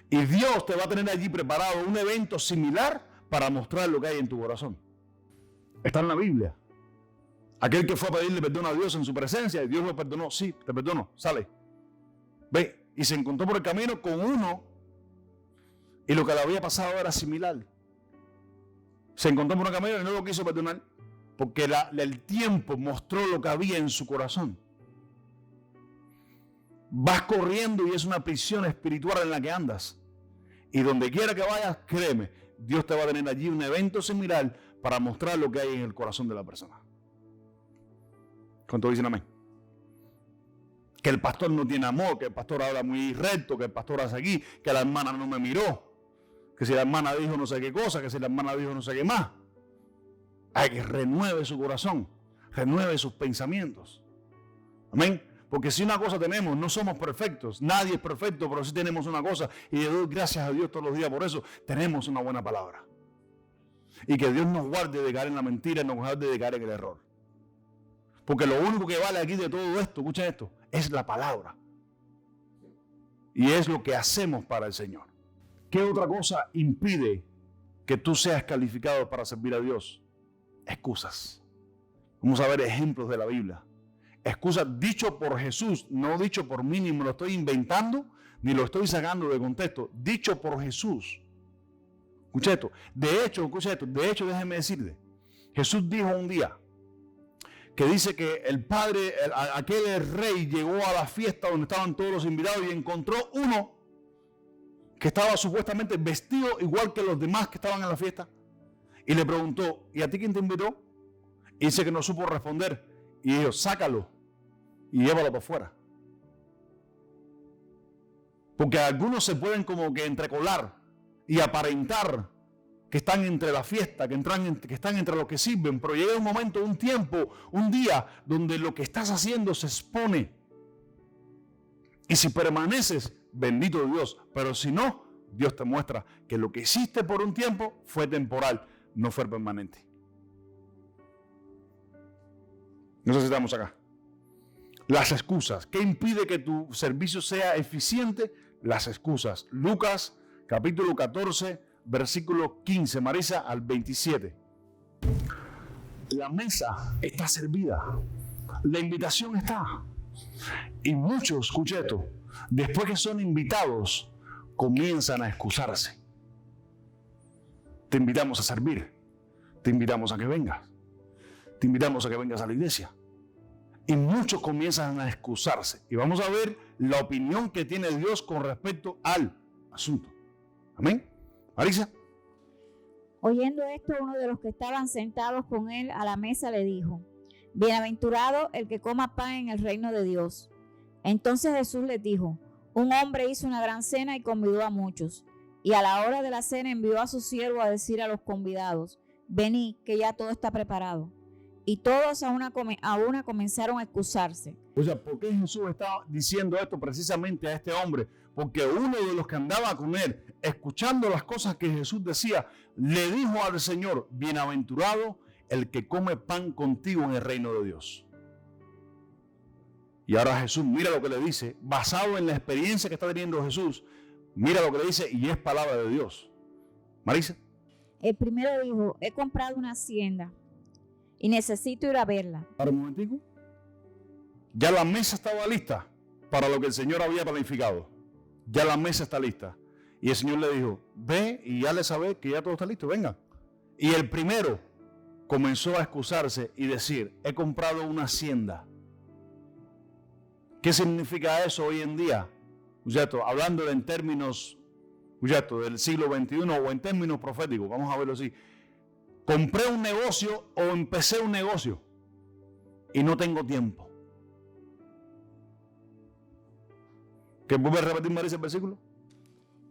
Y Dios te va a tener allí preparado un evento similar para mostrar lo que hay en tu corazón. Está en la Biblia. Aquel que fue a pedirle perdón a Dios en su presencia, y Dios lo perdonó. Sí, te perdono, sale. Ve, y se encontró por el camino con uno, y lo que le había pasado era similar. Se encontró por el camino y no lo quiso perdonar, porque el tiempo mostró lo que había en su corazón. Vas corriendo y es una prisión espiritual en la que andas. Y donde quiera que vayas, créeme, Dios te va a tener allí un evento similar para mostrar lo que hay en el corazón de la persona. ¿Cuántos dicen amén? Que el pastor no tiene amor, que el pastor habla muy recto, que el pastor hace aquí, que la hermana no me miró, que si la hermana dijo no sé qué cosa, que si la hermana dijo no sé qué más. Hay que renueve su corazón, renueve sus pensamientos. Amén. Porque si una cosa tenemos, no somos perfectos, nadie es perfecto, pero sí tenemos una cosa, y le doy gracias a Dios todos los días por eso, tenemos una buena palabra. Y que Dios nos guarde de caer en la mentira y nos guarde de caer en el error. Porque lo único que vale aquí de todo esto, escuchen esto, es la palabra. Y es lo que hacemos para el Señor. ¿Qué otra cosa impide que tú seas calificado para servir a Dios? Excusas. Vamos a ver ejemplos de la Biblia. Excusas dicho por Jesús, no dicho por mí, ni me lo estoy inventando, ni lo estoy sacando de contexto. Dicho por Jesús. Escucha esto. De hecho, déjeme decirle. Jesús dijo un día que dice que el padre, aquel rey llegó a la fiesta donde estaban todos los invitados y encontró uno que estaba supuestamente vestido igual que los demás que estaban en la fiesta. Y le preguntó, ¿y a ti quién te invitó? Y dice que no supo responder. Y dijo, sácalo y llévalo para afuera. Porque algunos se pueden como que entrecolar y aparentar que están entre la fiesta, que están entre los que sirven, pero llega un momento, un tiempo, un día donde lo que estás haciendo se expone. Y si permaneces, bendito Dios, pero si no, Dios te muestra que lo que hiciste por un tiempo fue temporal, no fue permanente. No sé si estamos acá. Las excusas. ¿Qué impide que tu servicio sea eficiente? Las excusas. Lucas, capítulo 14, versículo 15, Marisa, al 27. La mesa está servida. La invitación está. Y muchos, escucha esto, después que son invitados, comienzan a excusarse. Te invitamos a servir. Te invitamos a que vengas. Te invitamos a que vengas a la iglesia. Y muchos comienzan a excusarse. Y vamos a ver la opinión que tiene Dios con respecto al asunto. Amén. Marisa. Oyendo esto, uno de los que estaban sentados con él a la mesa le dijo: Bienaventurado el que coma pan en el reino de Dios. Entonces Jesús les dijo: Un hombre hizo una gran cena y convidó a muchos. Y a la hora de la cena envió a su siervo a decir a los convidados: Venid, que ya todo está preparado. Y todos a una comenzaron a excusarse. O sea, ¿por qué Jesús estaba diciendo esto precisamente a este hombre? Porque uno de los que andaba con él, escuchando las cosas que Jesús decía, le dijo al Señor: Bienaventurado el que come pan contigo en el reino de Dios. Y ahora Jesús, mira lo que le dice, basado en la experiencia que está teniendo Jesús, mira lo que le dice y es palabra de Dios. Marisa. El primero dijo: He comprado una hacienda y necesito ir a verla. Para un momentico. Ya la mesa estaba lista para lo que el Señor había planificado. Ya la mesa está lista. Y el Señor le dijo: ve y ya le sabes que ya todo está listo, venga. Y el primero comenzó a excusarse y decir: he comprado una hacienda. ¿Qué significa eso hoy en día? Hablando en términos del siglo XXI o en términos proféticos, vamos a verlo así. Compré un negocio o empecé un negocio y no tengo tiempo. ¿Que vuelve a repetir, Marisa, el versículo?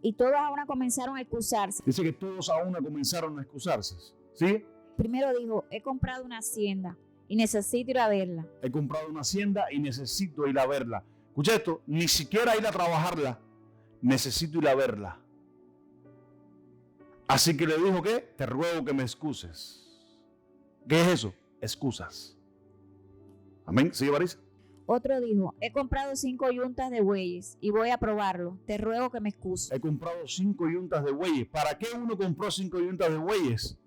Y todos a una comenzaron a excusarse. Dice que todos a una comenzaron a excusarse. ¿Sí? Primero dijo, he comprado una hacienda y necesito ir a verla. He comprado una hacienda y necesito ir a verla. Escucha esto, ni siquiera ir a trabajarla, necesito ir a verla. Así que le dijo que te ruego que me excuses. ¿Qué es eso? Excusas. Amén. ¿Sigue, Marisa? Otro dijo, he comprado 5 yuntas de bueyes y voy a probarlo. Te ruego que me excuses. He comprado 5 yuntas de bueyes. ¿Para qué uno compró 5 yuntas de bueyes?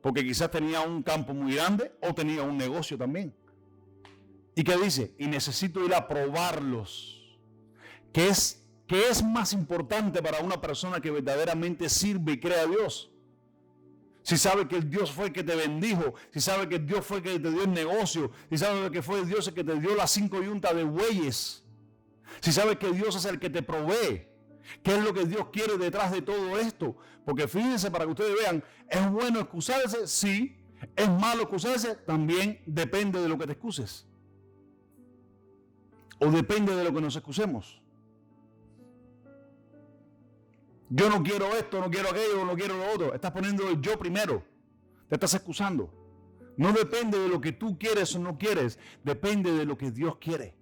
Porque quizás tenía un campo muy grande o tenía un negocio también. ¿Y qué dice? Y necesito ir a probarlos. ¿Qué es más importante para una persona que verdaderamente sirve y cree a Dios? Si sabe que el Dios fue el que te bendijo, si sabe que el Dios fue el que te dio el negocio, si sabe que fue el Dios el que te dio las 5 yuntas de bueyes, si sabe que Dios es el que te provee, ¿qué es lo que Dios quiere detrás de todo esto? Porque fíjense, para que ustedes vean, ¿es bueno excusarse? Sí. ¿Es malo excusarse? También depende de lo que te excuses. O depende de lo que nos excusemos. Yo no quiero esto, no quiero aquello, no quiero lo otro. Estás poniendo el yo primero. Te estás excusando. No depende de lo que tú quieres o no quieres. Depende de lo que Dios quiere.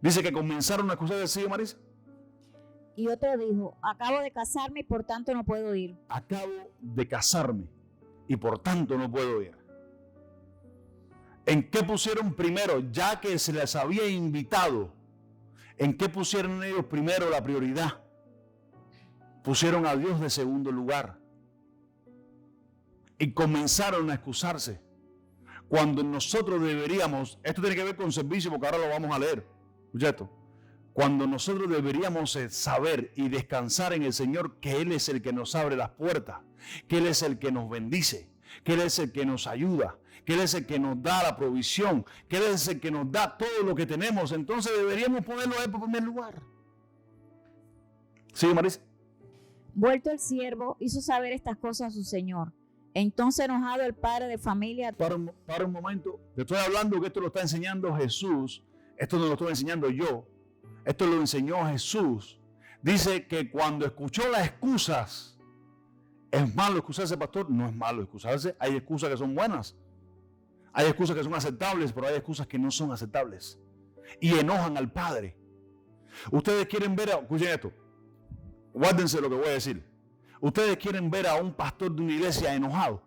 Dice que comenzaron a excusarse. ¿Sigue, Marisa? Y otro dijo, acabo de casarme y por tanto no puedo ir. Acabo de casarme y por tanto no puedo ir. ¿En qué pusieron primero? Ya que se les había invitado, ¿en qué pusieron ellos primero la prioridad? Pusieron a Dios de segundo lugar y comenzaron a excusarse. Cuando nosotros deberíamos, esto tiene que ver con servicio porque ahora lo vamos a leer, escucha esto. Cuando nosotros deberíamos saber y descansar en el Señor que Él es el que nos abre las puertas, que Él es el que nos bendice, que Él es el que nos ayuda, que Él es el que nos da la provisión, que Él es el que nos da todo lo que tenemos, entonces deberíamos ponerlo a Él por primer lugar. ¿Sí, Marisa? Vuelto el siervo, hizo saber estas cosas a su señor. Entonces, enojado el padre de familia. Para un momento, te estoy hablando que esto lo está enseñando Jesús, esto no lo estoy enseñando yo, esto lo enseñó Jesús. Dice que cuando escuchó las excusas, ¿es malo excusarse, pastor? No es malo excusarse, hay excusas que son buenas, hay excusas que son aceptables, pero hay excusas que no son aceptables y enojan al padre. Ustedes quieren ver, escuchen esto, guárdense lo que voy a decir. Ustedes quieren ver a un pastor de una iglesia enojado.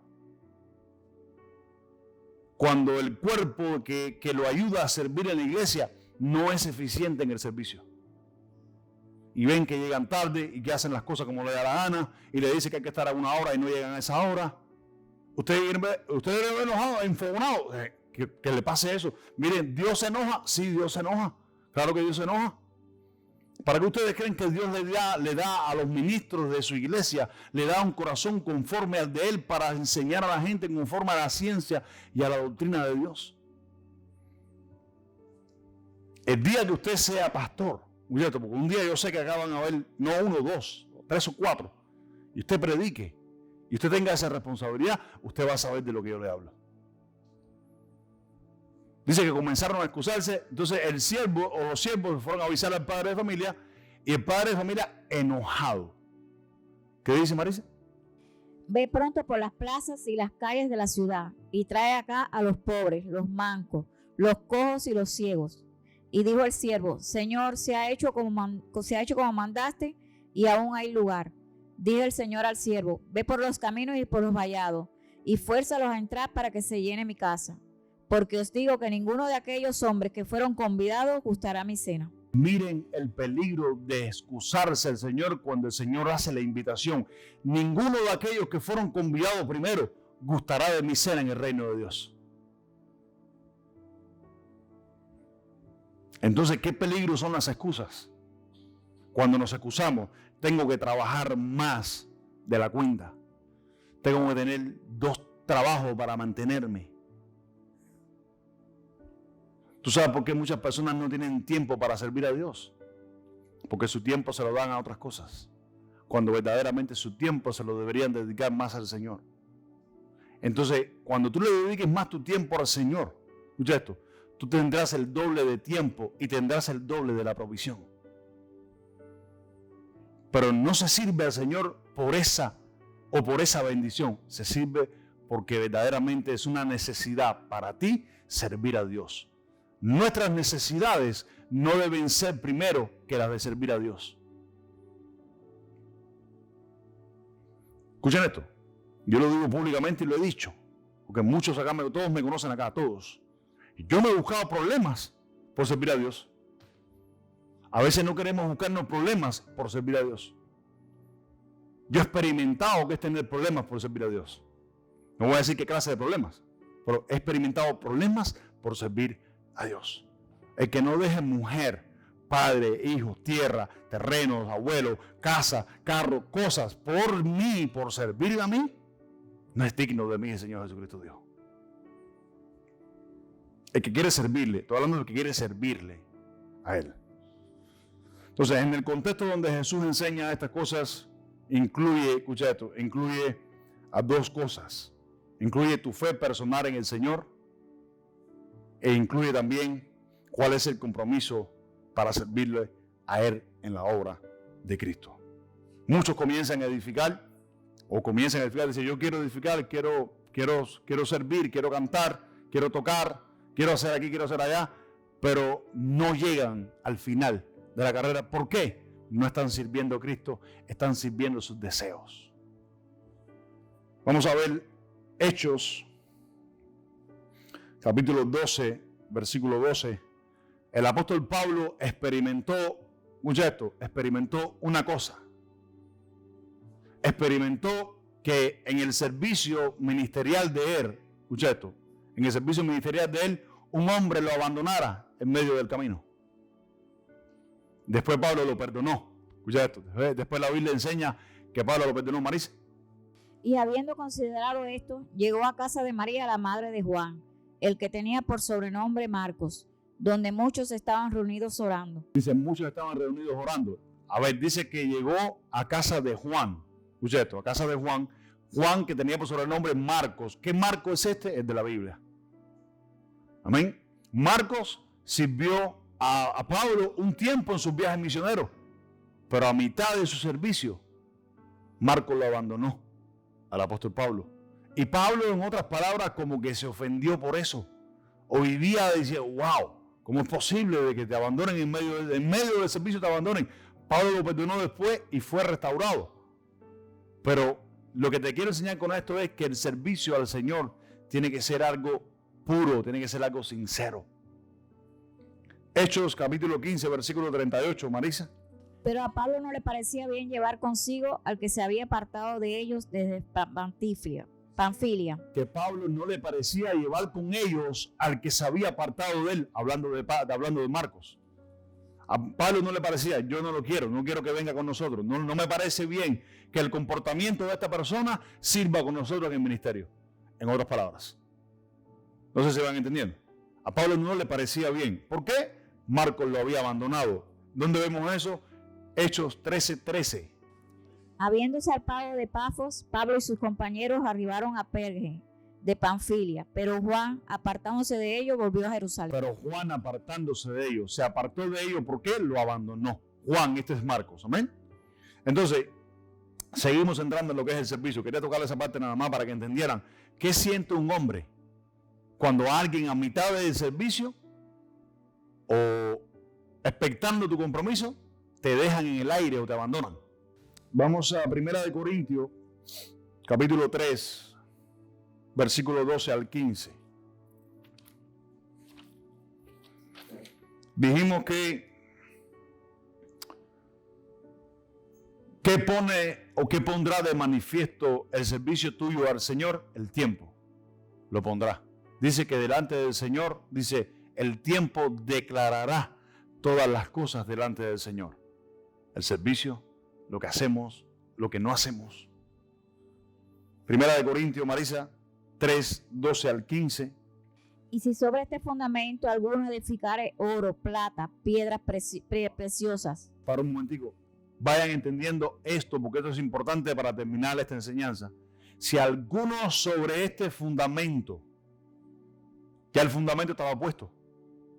Cuando el cuerpo que lo ayuda a servir en la iglesia no es eficiente en el servicio. Y ven que llegan tarde y que hacen las cosas como le da la gana y le dicen que hay que estar a una hora y no llegan a esa hora. Ustedes ven enojados, enfogonados. Que le pase eso. Miren, ¿Dios se enoja? Sí, Dios se enoja. Claro que Dios se enoja. ¿Para qué ustedes creen que Dios le da a los ministros de su iglesia, le da un corazón conforme al de Él para enseñar a la gente conforme a la ciencia y a la doctrina de Dios? El día que usted sea pastor, porque un día yo sé que acá van a haber no 1, 2, 3 o 4, y usted predique, y usted tenga esa responsabilidad, usted va a saber de lo que yo le hablo. Dice que comenzaron a excusarse, entonces el siervo o los siervos fueron a avisar al padre de familia, y el padre de familia enojado. ¿Qué dice, Marisa? Ve pronto por las plazas y las calles de la ciudad y trae acá a los pobres, los mancos, los cojos y los ciegos. Y dijo el siervo, Señor, se ha hecho como mandaste y aún hay lugar. Dijo el Señor al siervo, ve por los caminos y por los vallados y fuérzalos a entrar para que se llene mi casa. Porque os digo que ninguno de aquellos hombres que fueron convidados gustará mi cena. Miren el peligro de excusarse al Señor cuando el Señor hace la invitación. Ninguno de aquellos que fueron convidados primero gustará de mi cena en el reino de Dios. Entonces, ¿qué peligro son las excusas? Cuando nos excusamos, tengo que trabajar más de la cuenta. Tengo que tener 2 trabajos para mantenerme. ¿Tú sabes por qué muchas personas no tienen tiempo para servir a Dios? Porque su tiempo se lo dan a otras cosas, cuando verdaderamente su tiempo se lo deberían dedicar más al Señor. Entonces, cuando tú le dediques más tu tiempo al Señor, escucha esto, tú tendrás el doble de tiempo y tendrás el doble de la provisión. Pero no se sirve al Señor por esa bendición. Se sirve porque verdaderamente es una necesidad para ti servir a Dios. Nuestras necesidades no deben ser primero que las de servir a Dios. Escuchen esto. Yo lo digo públicamente y lo he dicho. Porque muchos acá, todos me conocen acá, todos. Yo me he buscado problemas por servir a Dios. A veces no queremos buscarnos problemas por servir a Dios. Yo he experimentado que es tener problemas por servir a Dios. No voy a decir qué clase de problemas, pero he experimentado problemas por servir a Dios. El que no deje mujer, padre, hijos, tierra, terrenos, abuelos, casa, carro, cosas por mí, por servirle a mí, no es digno de mí el Señor Jesucristo Dios. El que quiere servirle, estoy hablando del que quiere servirle a Él. Entonces, en el contexto donde Jesús enseña estas cosas, incluye, escucha esto, incluye a dos cosas. Incluye tu fe personal en el Señor e incluye también cuál es el compromiso para servirle a Él en la obra de Cristo. Muchos comienzan a edificar dicen, yo quiero edificar, quiero servir, quiero cantar, quiero tocar, quiero hacer aquí, quiero hacer allá, pero no llegan al final de la carrera. ¿Por qué? No están sirviendo a Cristo, están sirviendo sus deseos. Vamos a ver Hechos, capítulo 12, versículo 12. El apóstol Pablo experimentó una cosa. Experimentó que en el servicio ministerial de él, en el servicio ministerial de él, un hombre lo abandonara en medio del camino. Después Pablo lo perdonó. Después la Biblia enseña que Pablo lo perdonó. Marisa. Y habiendo considerado esto, llegó a casa de María, la madre de Juan, el que tenía por sobrenombre Marcos, donde muchos estaban reunidos orando. Dice, muchos estaban reunidos orando. A ver, dice que llegó a casa de Juan. A casa de Juan. Juan, que tenía por sobrenombre Marcos. ¿Qué Marcos es este? El de la Biblia. Amén. Marcos sirvió a Pablo un tiempo en sus viajes misioneros, pero a mitad de su servicio, Marcos lo abandonó al apóstol Pablo. Y Pablo, en otras palabras, como que se ofendió por eso. O vivía diciendo, wow, ¿cómo es posible de que te abandonen en medio del servicio te abandonen? Pablo lo perdonó después y fue restaurado. Pero lo que te quiero enseñar con esto es que el servicio al Señor tiene que ser algo puro, tiene que ser algo sincero. Hechos capítulo 15, versículo 38, Marisa. Pero a Pablo no le parecía bien llevar consigo al que se había apartado de ellos desde Panfilia. Que Pablo no le parecía llevar con ellos al que se había apartado de él, hablando de Marcos. A Pablo no le parecía, yo no quiero que venga con nosotros. No me parece bien que el comportamiento de esta persona sirva con nosotros en el ministerio. En otras palabras. No sé si van entendiendo. A Pablo no le parecía bien. ¿Por qué? Marcos lo había abandonado. ¿Dónde vemos eso? Hechos 13:13. Habiendo zarpado de Pafos, Pablo y sus compañeros arribaron a Perge de Panfilia, pero Juan, apartándose de ellos, volvió a Jerusalén. Pero Juan, apartándose de ellos, se apartó de ellos porque él lo abandonó. Juan, este es Marcos, amén. Entonces, seguimos entrando en lo que es el servicio. Quería tocar esa parte nada más para que entendieran qué siente un hombre cuando alguien a mitad del servicio o expectando tu compromiso te dejan en el aire o te abandonan. Vamos a 1 Corintios, capítulo 3, versículo 12 al 15. Dijimos que ¿qué pone o qué pondrá de manifiesto el servicio tuyo al Señor? El tiempo lo pondrá. Dice que delante del Señor, dice, el tiempo declarará todas las cosas delante del Señor. El servicio, lo que hacemos, lo que no hacemos. 1 Corintios, Marisa, 3, 12 al 15. Y si sobre este fundamento alguno edificare oro, plata, piedras preciosas. Para un momentico, vayan entendiendo esto, porque esto es importante para terminar esta enseñanza. Si alguno sobre este fundamento, ya el fundamento estaba puesto,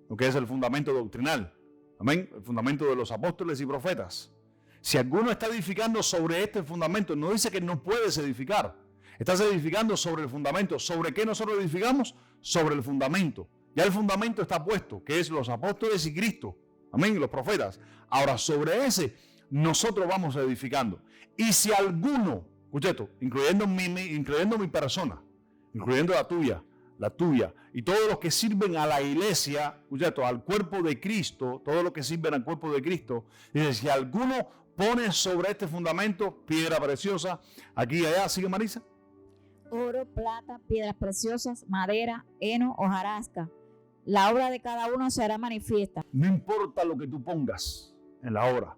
lo que es el fundamento doctrinal. Amén. El fundamento de los apóstoles y profetas. Si alguno está edificando sobre este fundamento, no dice que no puedes edificar. Estás edificando sobre el fundamento. ¿Sobre qué nosotros edificamos? Sobre el fundamento. Ya el fundamento está puesto, que es los apóstoles y Cristo. Amén, los profetas. Ahora, sobre ese, nosotros vamos edificando. Y si alguno, escucha esto, incluyendo mi persona, incluyendo la tuya, y todos los que sirven a la iglesia, escucha esto, al cuerpo de Cristo, todos los que sirven al cuerpo de Cristo, dice, si alguno pone sobre este fundamento piedra preciosa, aquí y allá, ¿sigue Marisa? Oro, plata, piedras preciosas, madera, heno, hojarasca. La obra de cada uno será manifiesta. No importa lo que tú pongas en la obra.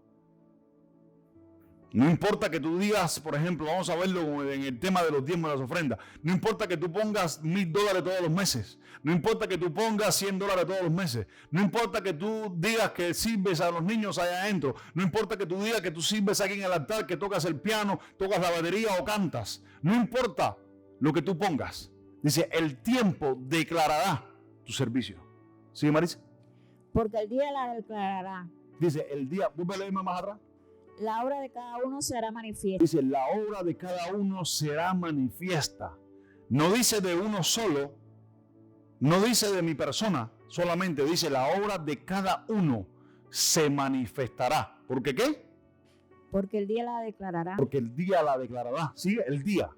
No importa que tú digas, por ejemplo, vamos a verlo en el tema de los diezmos y las ofrendas. No importa que tú pongas $1,000 todos los meses. No importa que tú pongas $100 todos los meses. No importa que tú digas que sirves a los niños allá adentro. No importa que tú digas que tú sirves aquí en el altar, que tocas el piano, tocas la batería o cantas. No importa lo que tú pongas. Dice, el tiempo declarará tu servicio. ¿Sí, Marisa? Porque el día la declarará. Dice, el día, vuelve a leerme más atrás. La obra de cada uno será manifiesta. Dice, la obra de cada uno será manifiesta. No dice de uno solo, no dice de mi persona solamente, dice la obra de cada uno se manifestará. ¿Por qué qué? Porque el día la declarará. Porque el día la declarará. Sigue el día.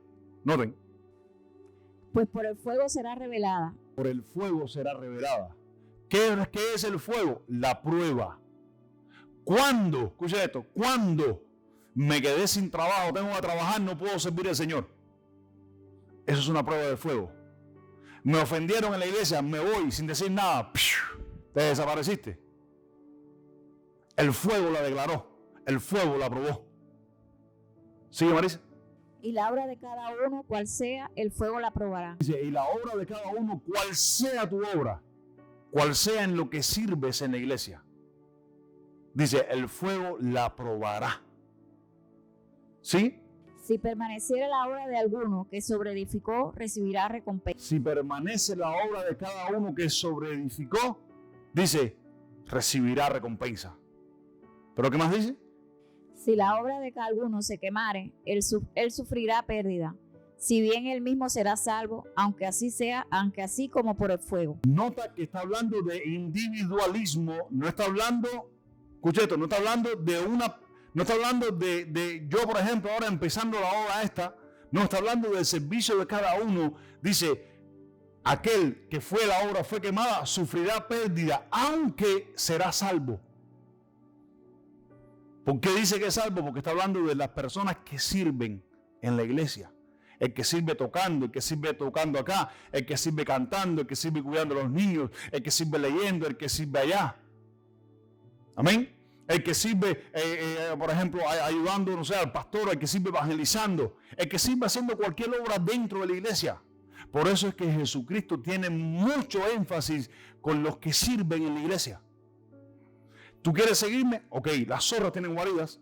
Noten. Pues por el fuego será revelada. Por el fuego será revelada. ¿Qué es el fuego? La prueba. ¿Cuándo? Escucha esto. ¿Cuándo me quedé sin trabajo, tengo que trabajar, no puedo servir al Señor? Eso es una prueba de fuego. Me ofendieron en la iglesia, me voy sin decir nada. Te desapareciste. El fuego la declaró. El fuego la probó. ¿Sigue, Marisa? Y la obra de cada uno, cual sea, el fuego la probará. Dice, y la obra de cada uno, cual sea tu obra, cual sea en lo que sirves en la iglesia. Dice, el fuego la probará. ¿Sí? Si permaneciera la obra de alguno que sobreedificó, recibirá recompensa. Si permanece la obra de cada uno que sobreedificó, dice, recibirá recompensa. ¿Pero qué más dice? Si la obra de cada alguno se quemare, él sufrirá pérdida. Si bien él mismo será salvo, aunque así sea, aunque así como por el fuego. Nota que está hablando de individualismo, no está hablando, escucha esto, no está hablando no está hablando de yo, por ejemplo, ahora empezando la obra esta, no está hablando del servicio de cada uno. Dice, aquel que fue la obra fue quemada, sufrirá pérdida, aunque será salvo. ¿Por qué dice que es salvo? Porque está hablando de las personas que sirven en la iglesia. El que sirve tocando, el que sirve tocando acá, el que sirve cantando, el que sirve cuidando a los niños, el que sirve leyendo, el que sirve allá. Amén. El que sirve, por ejemplo, ayudando, no sé, al pastor, el que sirve evangelizando, el que sirve haciendo cualquier obra dentro de la iglesia. Por eso es que Jesucristo tiene mucho énfasis con los que sirven en la iglesia. ¿Tú quieres seguirme? Ok, las zorras tienen guaridas,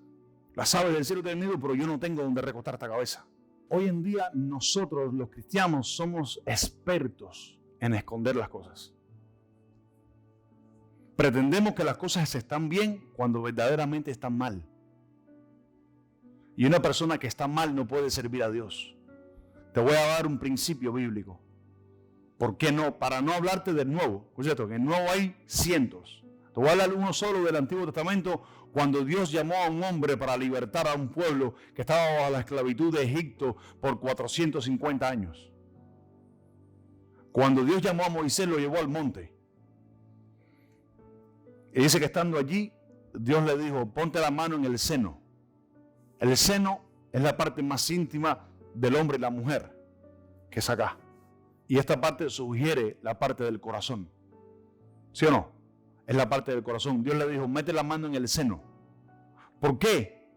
las aves del cielo tienen nido, pero yo no tengo donde recostar esta cabeza. Hoy en día nosotros, los cristianos, somos expertos en esconder las cosas. Pretendemos que las cosas están bien cuando verdaderamente están mal. Y una persona que está mal no puede servir a Dios. Te voy a dar un principio bíblico. ¿Por qué no? Para no hablarte del Nuevo. ¿Cierto? En el Nuevo hay cientos. Te voy a hablar uno solo del Antiguo Testamento, cuando Dios llamó a un hombre para libertar a un pueblo que estaba bajo la esclavitud de Egipto por 450 años. Cuando Dios llamó a Moisés, lo llevó al monte. Y dice que estando allí, Dios le dijo, ponte la mano en el seno. El seno es la parte más íntima del hombre y la mujer, que es acá. Y esta parte sugiere la parte del corazón. ¿Sí o no? Es la parte del corazón. Dios le dijo, mete la mano en el seno. ¿Por qué?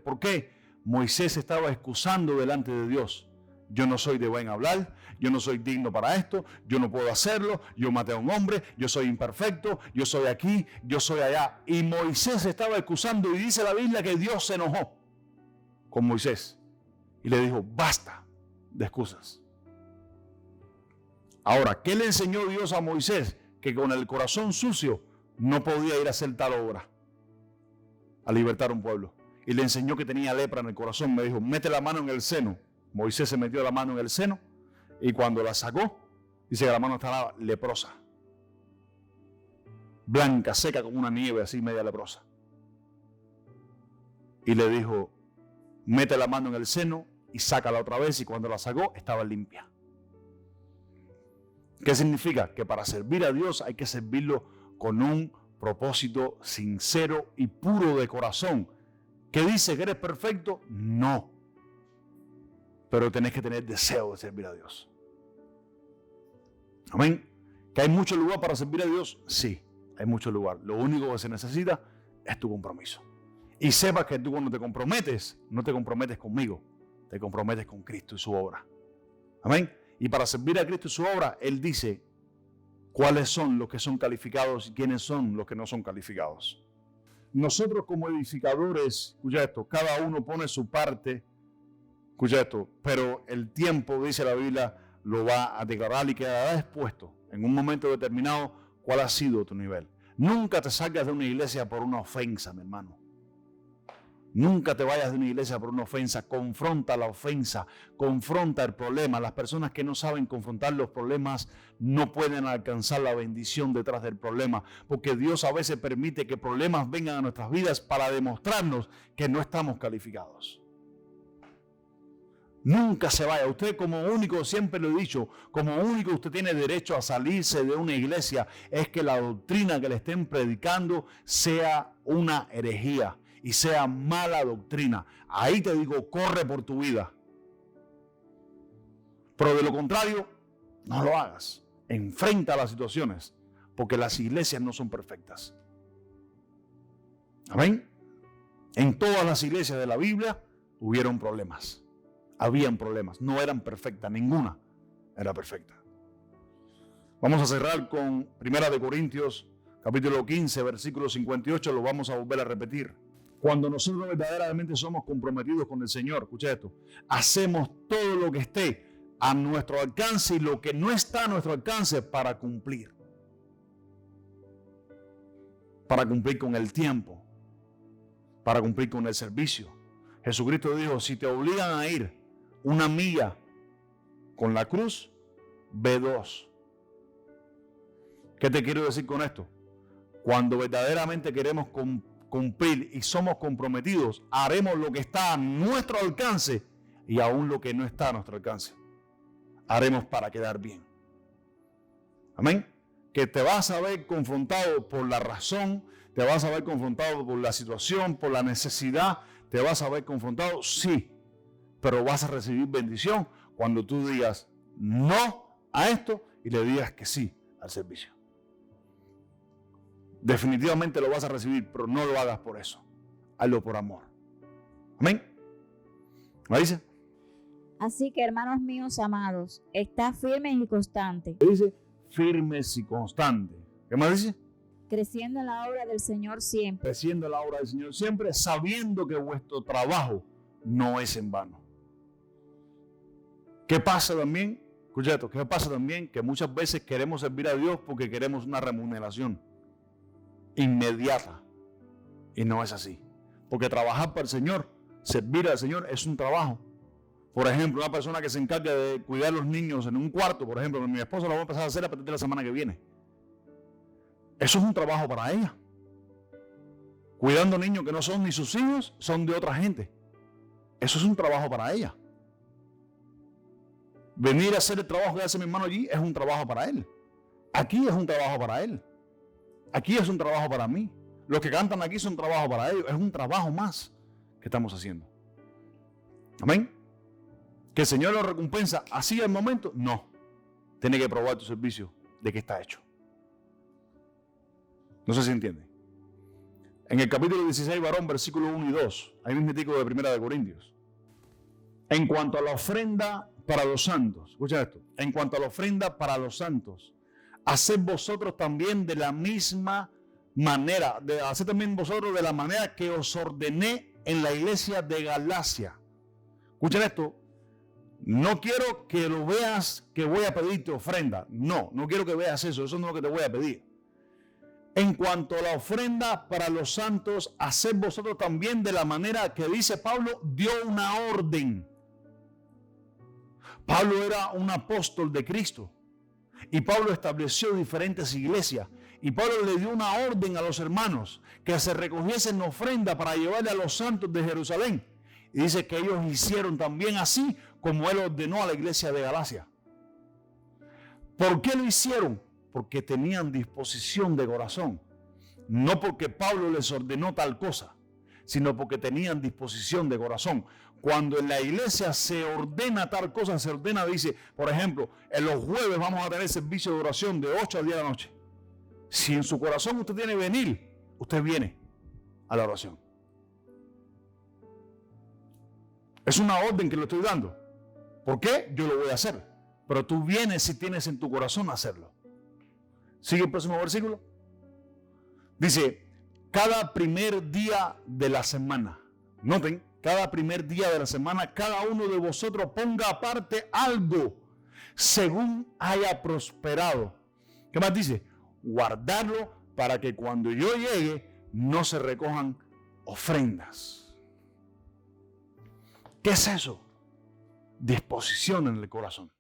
¿Por qué? Moisés estaba excusando delante de Dios. Yo no soy de buen hablar, yo no soy digno para esto, yo no puedo hacerlo, yo maté a un hombre, yo soy imperfecto, yo soy aquí, yo soy allá. Y Moisés estaba excusando y dice la Biblia que Dios se enojó con Moisés y le dijo, basta de excusas. Ahora, ¿qué le enseñó Dios a Moisés? que con el corazón sucio no podía ir a hacer tal obra, a libertar un pueblo. Y le enseñó que tenía lepra en el corazón. Me dijo, mete la mano en el seno. Moisés se metió la mano en el seno y cuando la sacó, dice que la mano estaba leprosa. Blanca, seca como una nieve, así media leprosa. Y le dijo, mete la mano en el seno y sácala otra vez. Y cuando la sacó, estaba limpia. ¿Qué significa? Que para servir a Dios hay que servirlo con un propósito sincero y puro de corazón. ¿Qué dice que eres perfecto? No. Pero tenés que tener deseo de servir a Dios. Amén. ¿Que hay mucho lugar para servir a Dios? Sí, hay mucho lugar. Lo único que se necesita es tu compromiso. Y sepas que tú cuando te comprometes, no te comprometes conmigo, te comprometes con Cristo y su obra. Amén. Y para servir a Cristo y su obra, Él dice cuáles son los que son calificados y quiénes son los que no son calificados. Nosotros como edificadores, escucha esto, cada uno pone su parte, escucha esto, pero el tiempo, dice la Biblia, lo va a declarar y quedará expuesto en un momento determinado cuál ha sido tu nivel. Nunca te salgas de una iglesia por una ofensa, mi hermano. Nunca te vayas de una iglesia por una ofensa. Confronta la ofensa, confronta el problema. Las personas que no saben confrontar los problemas no pueden alcanzar la bendición detrás del problema, porque Dios a veces permite que problemas vengan a nuestras vidas para demostrarnos que no estamos calificados. Nunca se vaya. Usted como único, siempre lo he dicho, como único usted tiene derecho a salirse de una iglesia es que la doctrina que le estén predicando sea una herejía y sea mala doctrina. Ahí te digo, corre por tu vida. Pero de lo contrario, no lo hagas. Enfrenta las situaciones, porque las iglesias no son perfectas. Amén. En todas las iglesias de la Biblia hubieron problemas. Habían problemas, no eran perfectas, ninguna era perfecta. Vamos a cerrar con 1 Corintios, capítulo 15, versículo 58, lo vamos a volver a repetir. Cuando nosotros verdaderamente somos comprometidos con el Señor, escucha esto, hacemos todo lo que esté a nuestro alcance y lo que no está a nuestro alcance para cumplir. Para cumplir con el tiempo, para cumplir con el servicio. Jesucristo dijo, si te obligan a ir una milla con la cruz, ve 2. ¿Qué te quiero decir con esto? Cuando verdaderamente queremos cumplir y somos comprometidos, haremos lo que está a nuestro alcance y aún lo que no está a nuestro alcance. Haremos para quedar bien. Amén. Que te vas a ver confrontado por la razón, te vas a ver confrontado por la situación, por la necesidad, te vas a ver confrontado, sí. Pero vas a recibir bendición cuando tú digas no a esto y le digas que sí al servicio. Definitivamente lo vas a recibir, pero no lo hagas por eso. Hazlo por amor. Amén. ¿Me dice? Así que, hermanos míos amados, está firmes y constantes. Dice firmes y constantes. ¿Qué más dice? Creciendo en la obra del Señor siempre. Creciendo en la obra del Señor siempre, sabiendo que vuestro trabajo no es en vano. ¿Qué pasa también? Escucha esto, ¿qué pasa también? Que muchas veces queremos servir a Dios porque queremos una remuneración inmediata. Y no es así. Porque trabajar para el Señor, servir al Señor es un trabajo. Por ejemplo, una persona que se encarga de cuidar a los niños en un cuarto, por ejemplo, mi esposa lo va a empezar a hacer a partir de la semana que viene. Eso es un trabajo para ella. Cuidando niños que no son ni sus hijos, son de otra gente. Eso es un trabajo para ella. Venir a hacer el trabajo que hace mi hermano allí es un trabajo para él. Aquí es un trabajo para él. Aquí es un trabajo para mí. Los que cantan aquí son un trabajo para ellos. Es un trabajo más que estamos haciendo. Amén. ¿Que el Señor lo recompensa así al momento? No. Tiene que probar tu servicio de que está hecho. No sé si entiende. En el capítulo 16, varón, versículo 1 y 2, hay un mítico de 1 Corintios. En cuanto a la ofrenda para los santos, escucha esto, en cuanto a la ofrenda para los santos, haced vosotros también de la misma manera, haced también vosotros de la manera que os ordené en la iglesia de Galacia. Escuchen esto, No quiero que lo veas que voy a pedirte ofrenda. No quiero que veas eso. Eso no es lo que te voy a pedir. En cuanto a la ofrenda para los santos, haced vosotros también de la manera que dice Pablo, dio una orden. Pablo era un apóstol de Cristo. Y Pablo estableció diferentes iglesias. Y Pablo le dio una orden a los hermanos que se recogiesen ofrenda para llevarle a los santos de Jerusalén. Y dice que ellos hicieron también así como él ordenó a la iglesia de Galacia. ¿Por qué lo hicieron? Porque tenían disposición de corazón. No porque Pablo les ordenó tal cosa, sino porque tenían disposición de corazón. Cuando en la iglesia se ordena tal cosa, se ordena, dice, por ejemplo, en los jueves vamos a tener servicio de oración de 8 a 10 de la noche. Si en su corazón usted tiene venir, usted viene a la oración. Es una orden que le estoy dando. ¿Por qué? Yo lo voy a hacer. Pero tú vienes si tienes en tu corazón hacerlo. Sigue el próximo versículo. Dice, cada primer día de la semana. Noten, cada primer día de la semana, cada uno de vosotros ponga aparte algo según haya prosperado. ¿Qué más dice? Guardarlo para que cuando yo llegue no se recojan ofrendas. ¿Qué es eso? Disposición en el corazón.